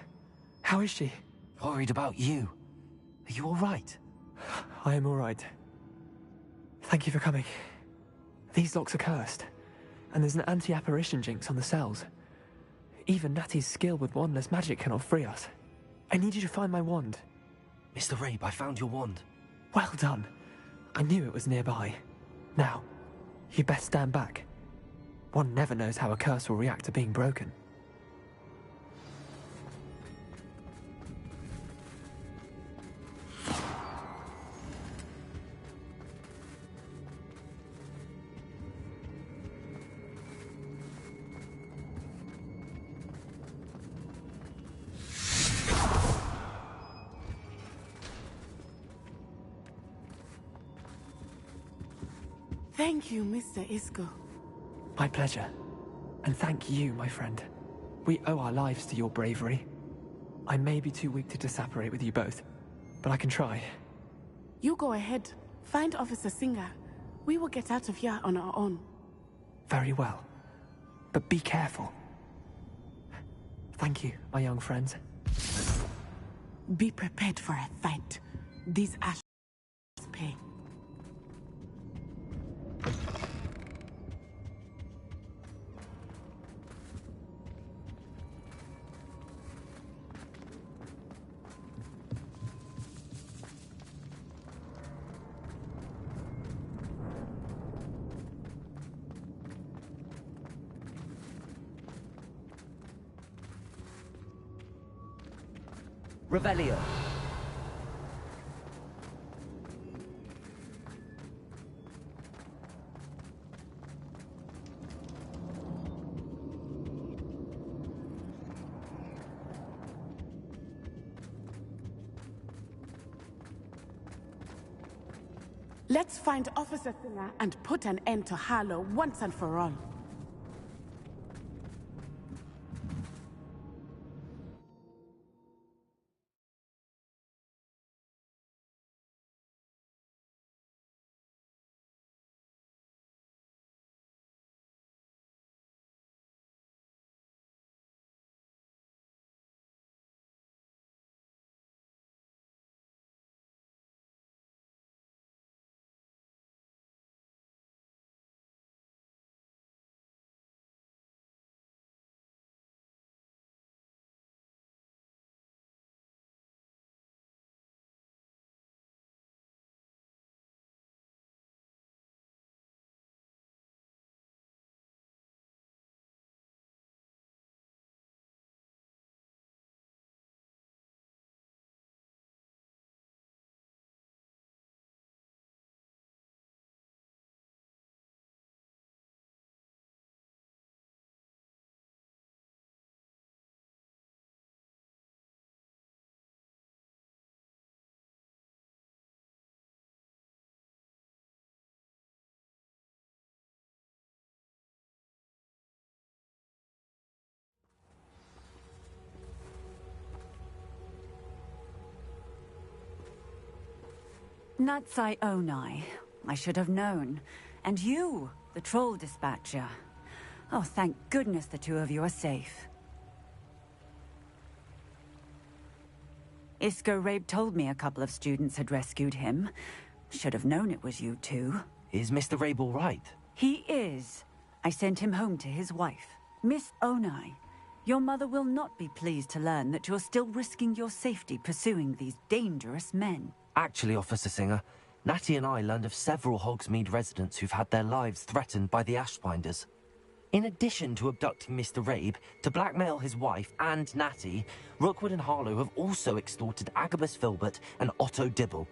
How is she? Worried about you. Are you all right? I am all right. Thank you for coming. These locks are cursed, and there's an anti-apparition jinx on the cells. Even Natty's skill with wandless magic cannot free us. I need you to find my wand. Mr. Rabe, I found your wand. Well done. I knew it was nearby. Now, you best stand back. One never knows how a curse will react to being broken. Thank you, Mr. Isco. My pleasure. And thank you, my friend. We owe our lives to your bravery. I may be too weak to disapparate with you both, but I can try. You go ahead. Find Officer Singer. We will get out of here on our own. Very well. But be careful. Thank you, my young friends. Be prepared for a fight. These ashes pay. Revelio. Let's find Officer Singer and put an end to Harlow once and for all. Natsai-Onai. I should have known. And you, the troll dispatcher. Oh, thank goodness the two of you are safe. Isco Rabe told me a couple of students had rescued him. Should have known it was you two. Is Mr. Rabe all right? He is. I sent him home to his wife. Miss Onai, your mother will not be pleased to learn that you're still risking your safety pursuing these dangerous men. Actually, Officer Singer, Natty and I learned of several Hogsmeade residents who've had their lives threatened by the Ashbinders. In addition to abducting Mr. Rabe, to blackmail his wife and Natty, Rookwood and Harlow have also extorted Agabus Filbert and Otto Dibble.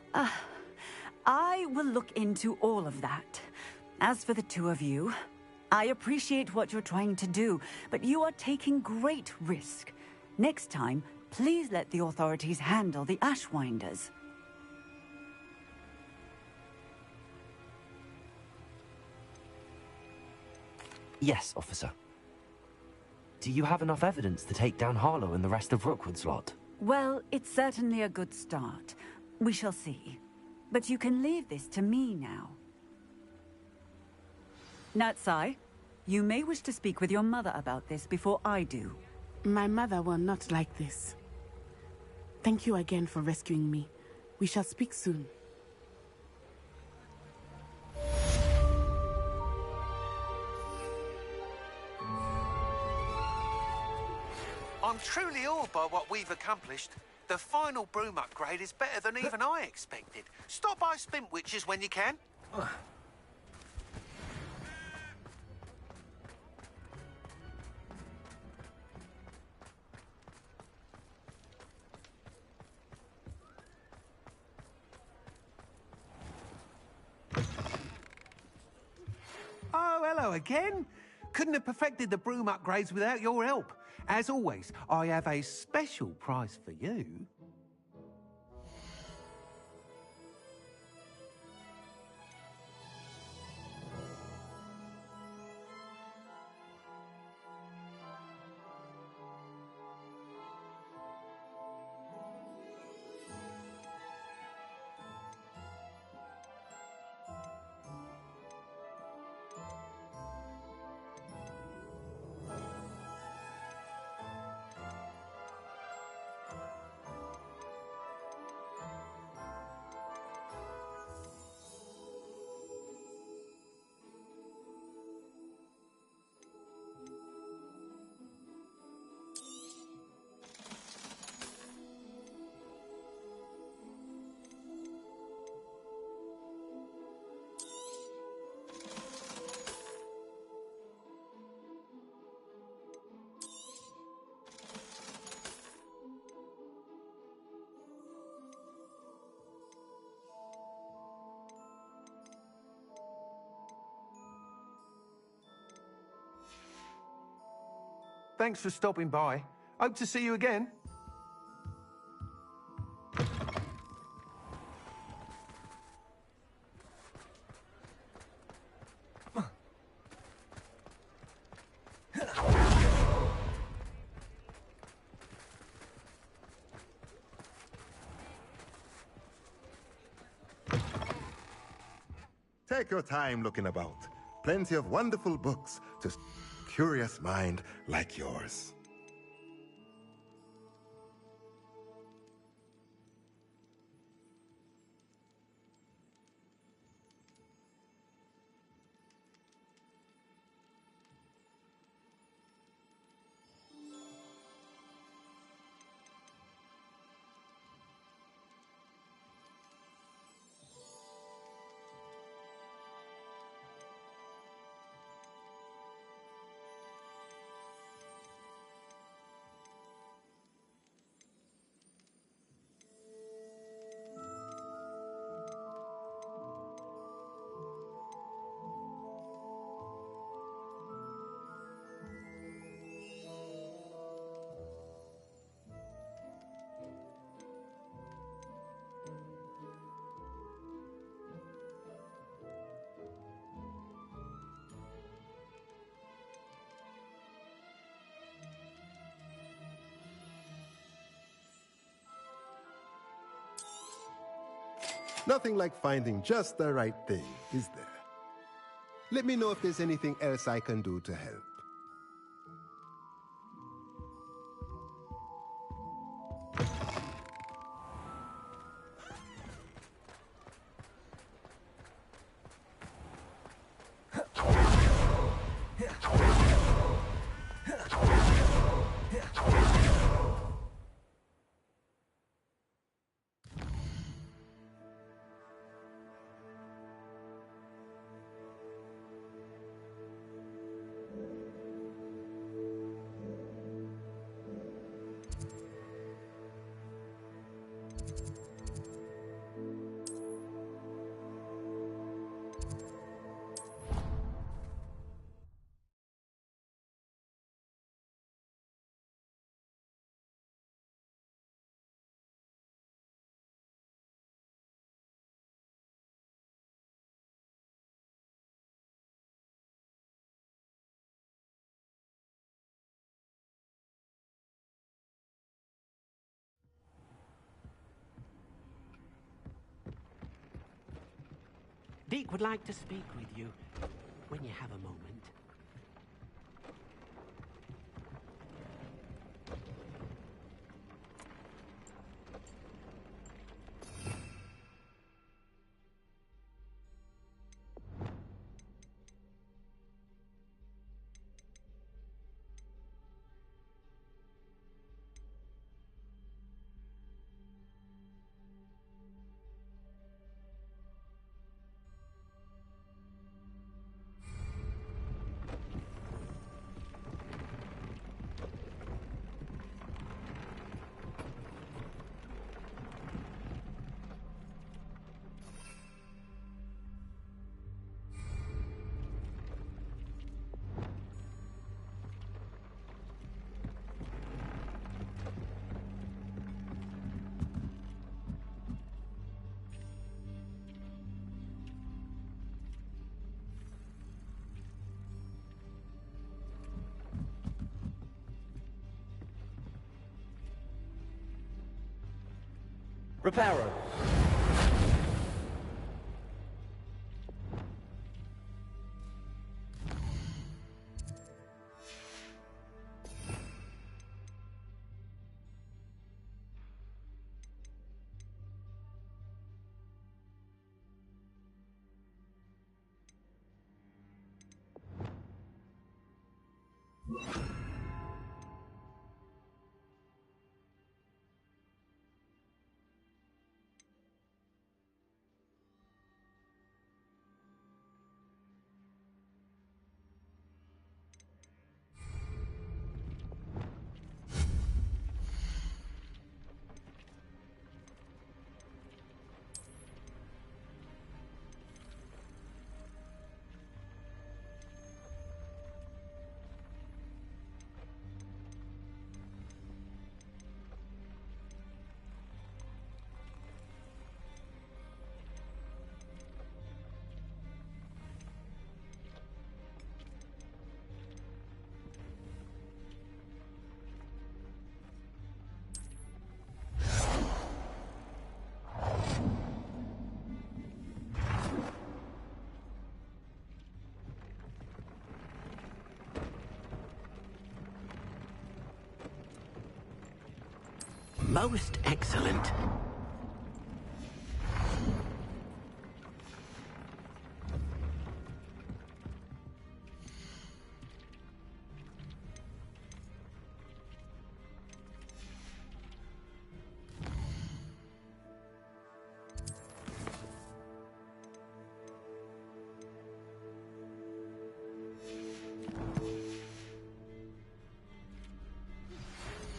I will look into all of that. As for the two of you, I appreciate what you're trying to do, but you are taking great risk. Next time, please let the authorities handle the Ashwinders. Yes, officer. Do you have enough evidence to take down Harlow and the rest of Rookwood's lot? Well, it's certainly a good start. We shall see. But you can leave this to me now. Natsai, you may wish to speak with your mother about this before I do. My mother will not like this. Thank you again for rescuing me. We shall speak soon. I'm truly awed by what we've accomplished. The final broom upgrade is better than even I expected. Stop by Spintwitches when you can. Oh, hello again. Couldn't have perfected the broom upgrades without your help. As always, I have a special prize for you. Thanks for stopping by. Hope to see you again. Take your time looking about. Plenty of wonderful books to curious mind like yours. Nothing like finding just the right thing, is there? Let me know if there's anything else I can do to help. Deke would like to speak with you when you have a moment. Reparo. Most excellent.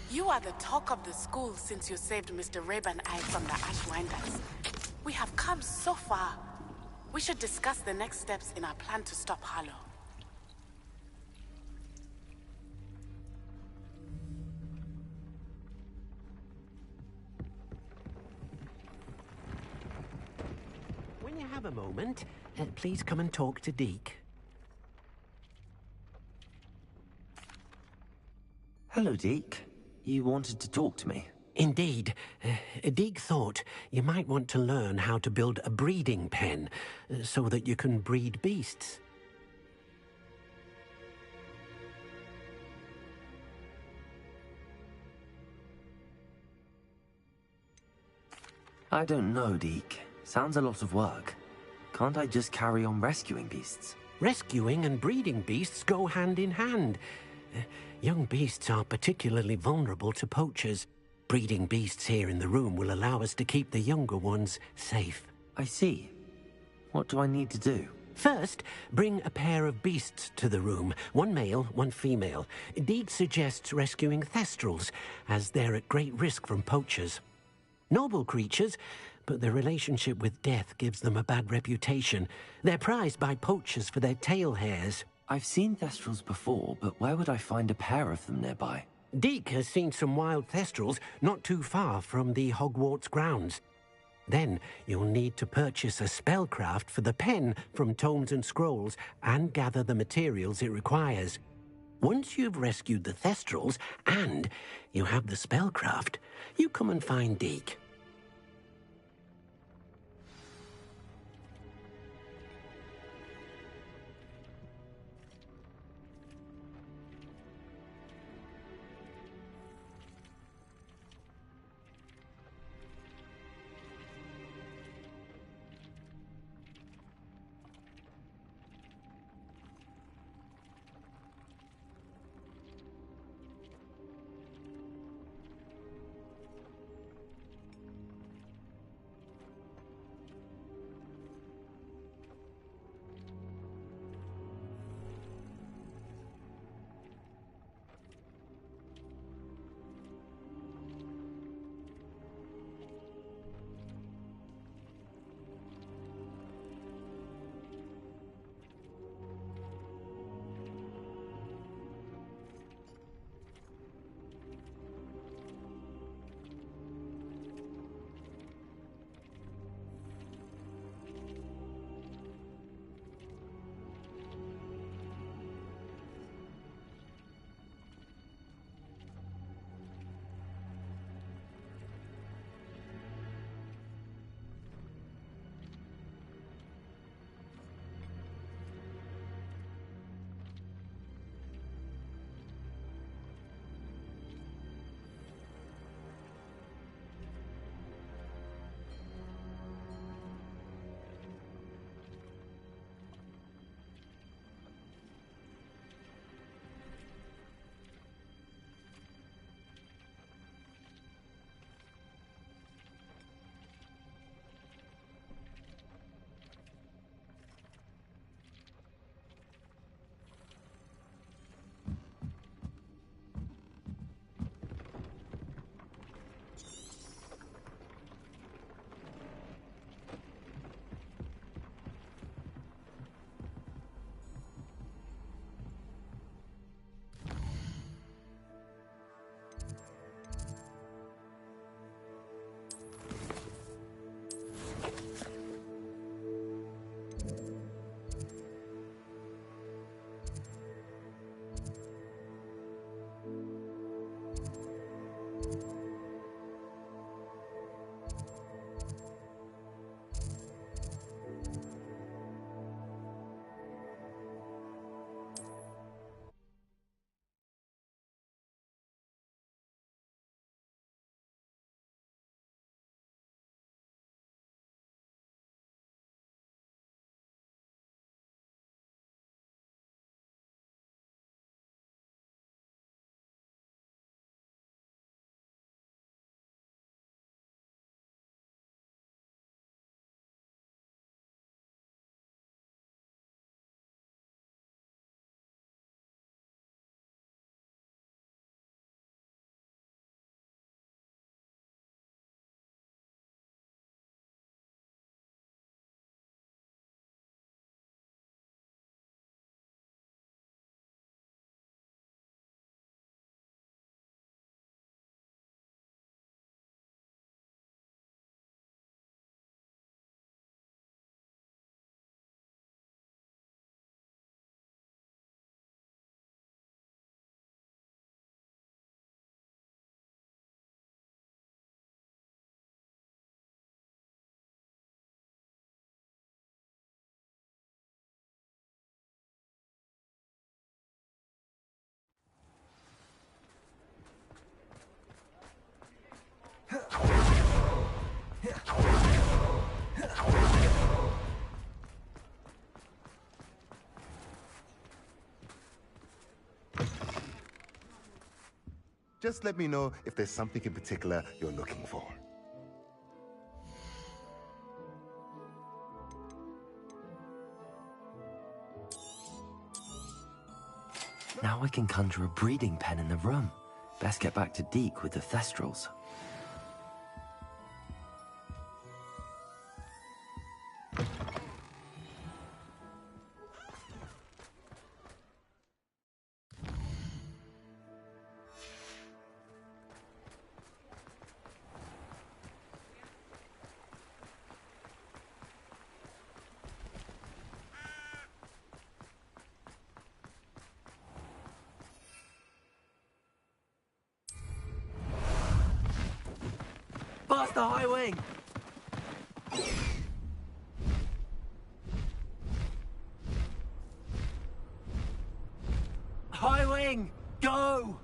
You are the talk of the school since you saved Mr. Rabe and I from the Ashwinders. We have come so far. We should discuss the next steps in our plan to stop Harlow. When you have a moment, please come and talk to Deke. Hello, Deke. You wanted to talk to me? Indeed. Deek thought you might want to learn how to build a breeding pen so that you can breed beasts. I don't know, Deek. Sounds a lot of work. Can't I just carry on rescuing beasts? Rescuing and breeding beasts go hand in hand. Young beasts are particularly vulnerable to poachers. Breeding beasts here in the room will allow us to keep the younger ones safe. I see. What do I need to do? First, bring a pair of beasts to the room. One male, one female. Deek suggests rescuing thestrals, as they're at great risk from poachers. Noble creatures, but their relationship with death gives them a bad reputation. They're prized by poachers for their tail hairs. I've seen thestrals before, but where would I find a pair of them nearby? Deek has seen some wild thestrals not too far from the Hogwarts grounds. Then you'll need to purchase a spellcraft for the pen from Tomes and Scrolls and gather the materials it requires. Once you've rescued the thestrals and you have the spellcraft, you come and find Deek. Just let me know if there's something in particular you're looking for. Now I can conjure a breeding pen in the room. Best get back to Deke with the Thestrals. Blast the high wing! High wing, go!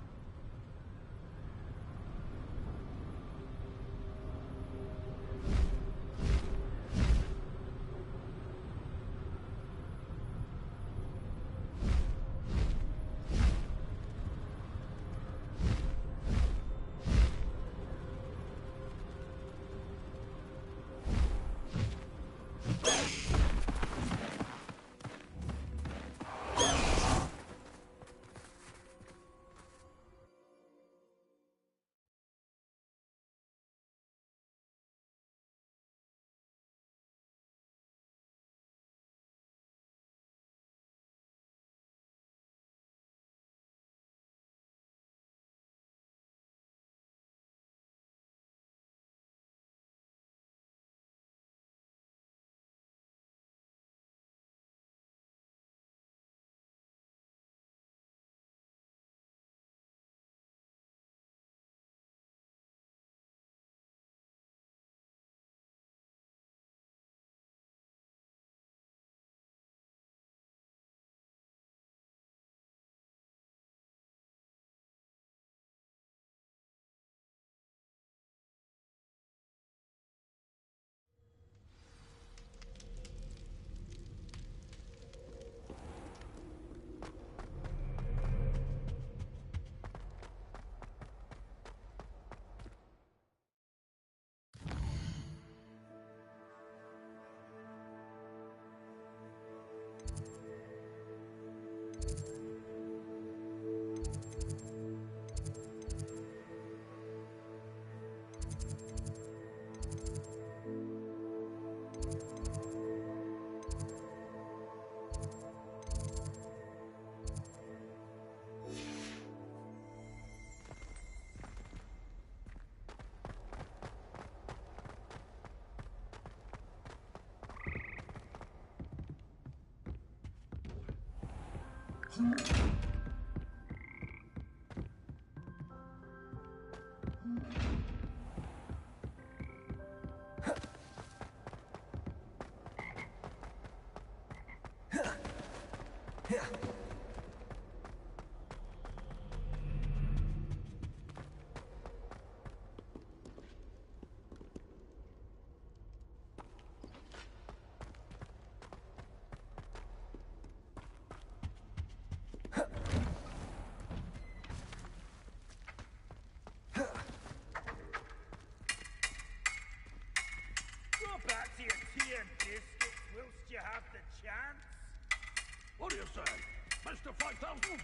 Back to your tea and biscuits whilst you have the chance. What do you say, Mr. 5000?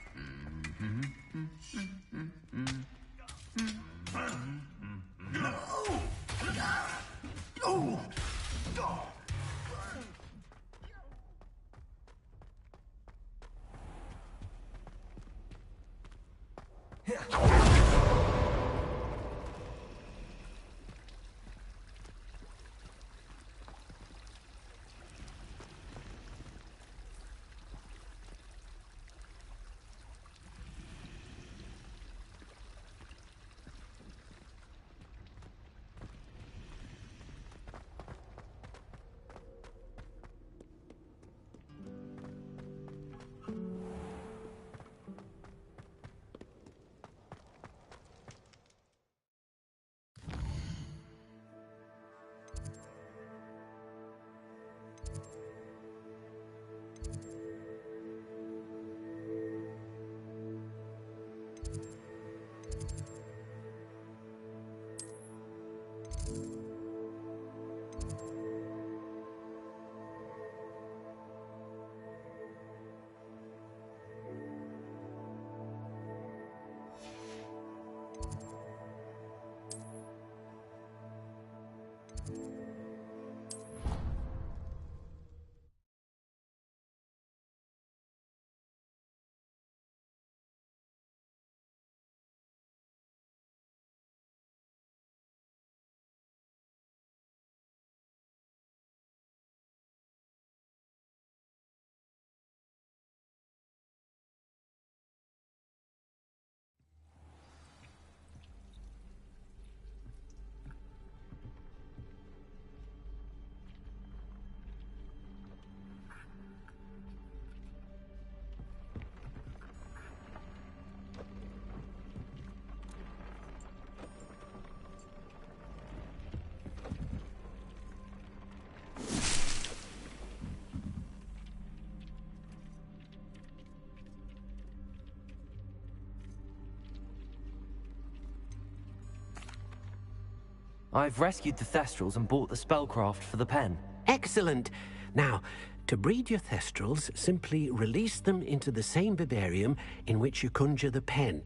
I've rescued the Thestrals and bought the spellcraft for the pen. Excellent. Now, to breed your Thestrals, simply release them into the same vivarium in which you conjure the pen.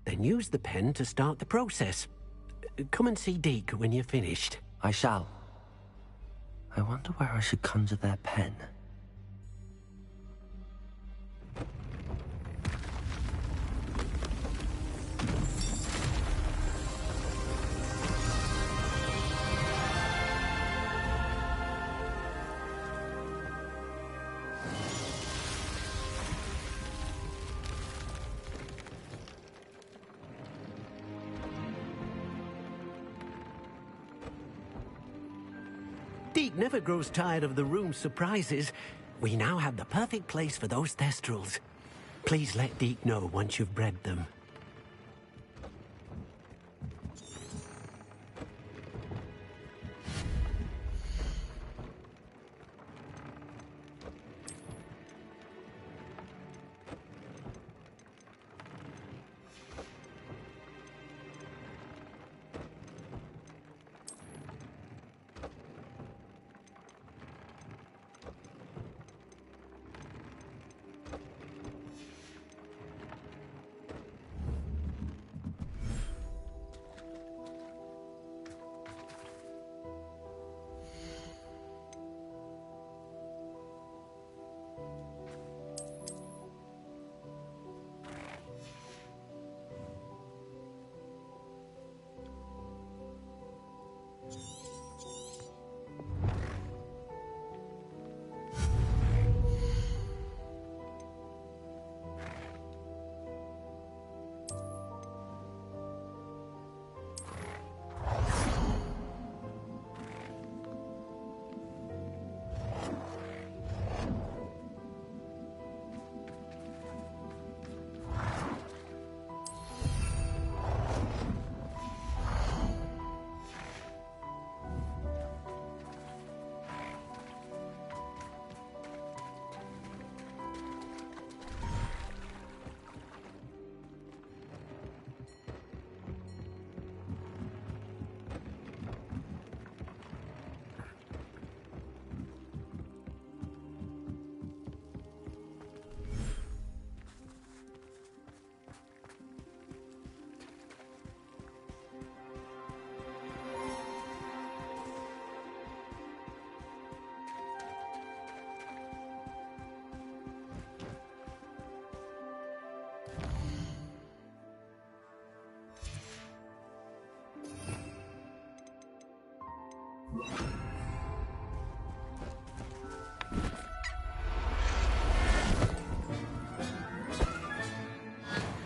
Then use the pen to start the process. Come and see Deke when you're finished. I shall. I wonder where I should conjure their pen. Deke never grows tired of the room's surprises. We now have the perfect place for those Thestrals. Please let Deke know once you've bred them.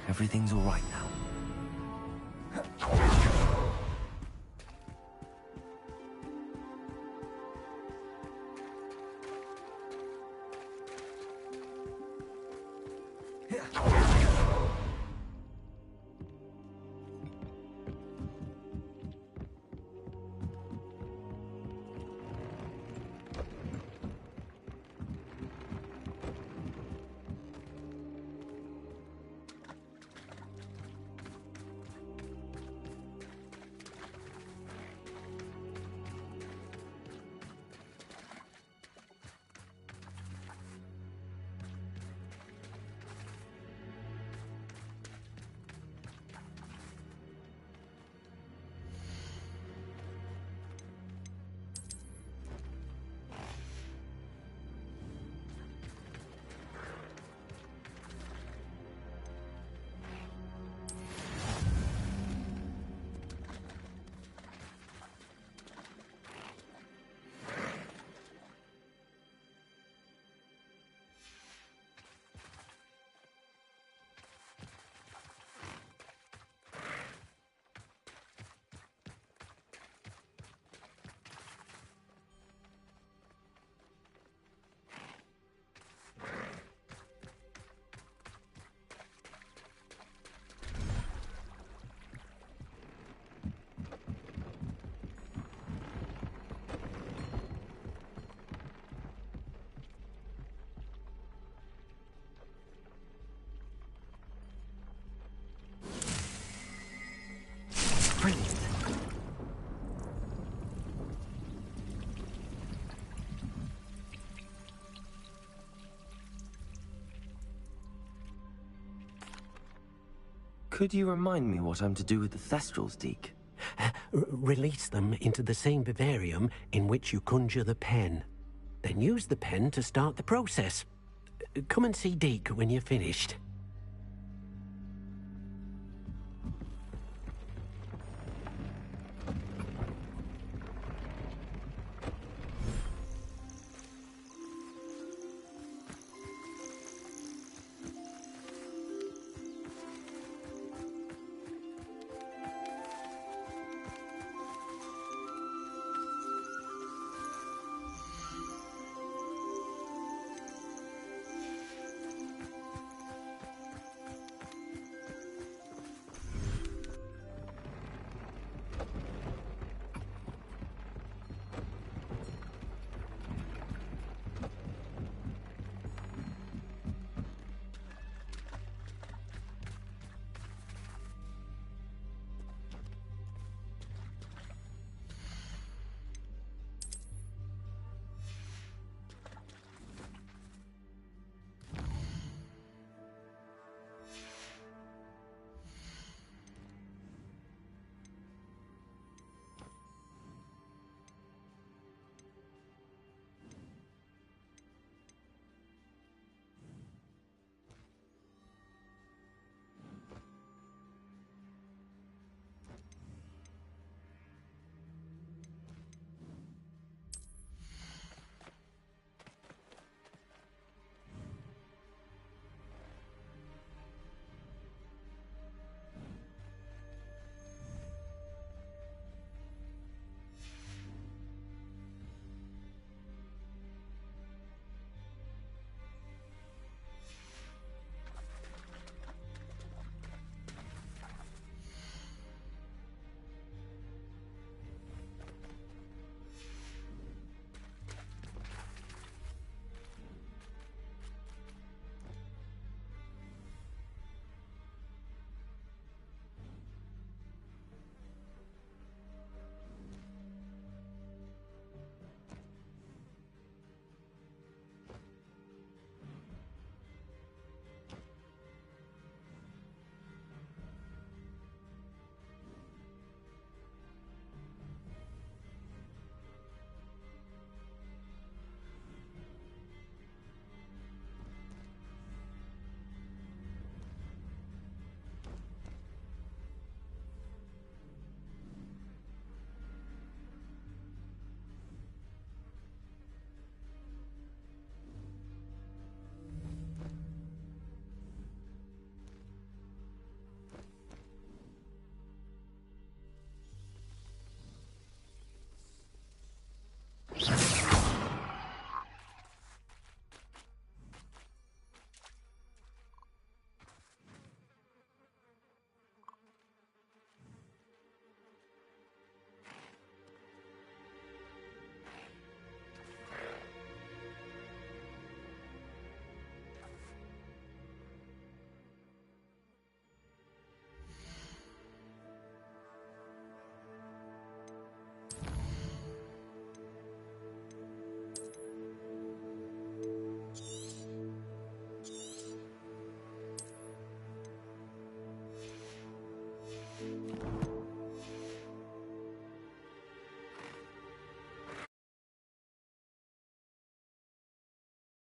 Everything's all right now. Could you remind me what I'm to do with the Thestrals, Deke? Release them into the same vivarium in which you conjure the pen. Then use the pen to start the process. Come and see Deke when you're finished.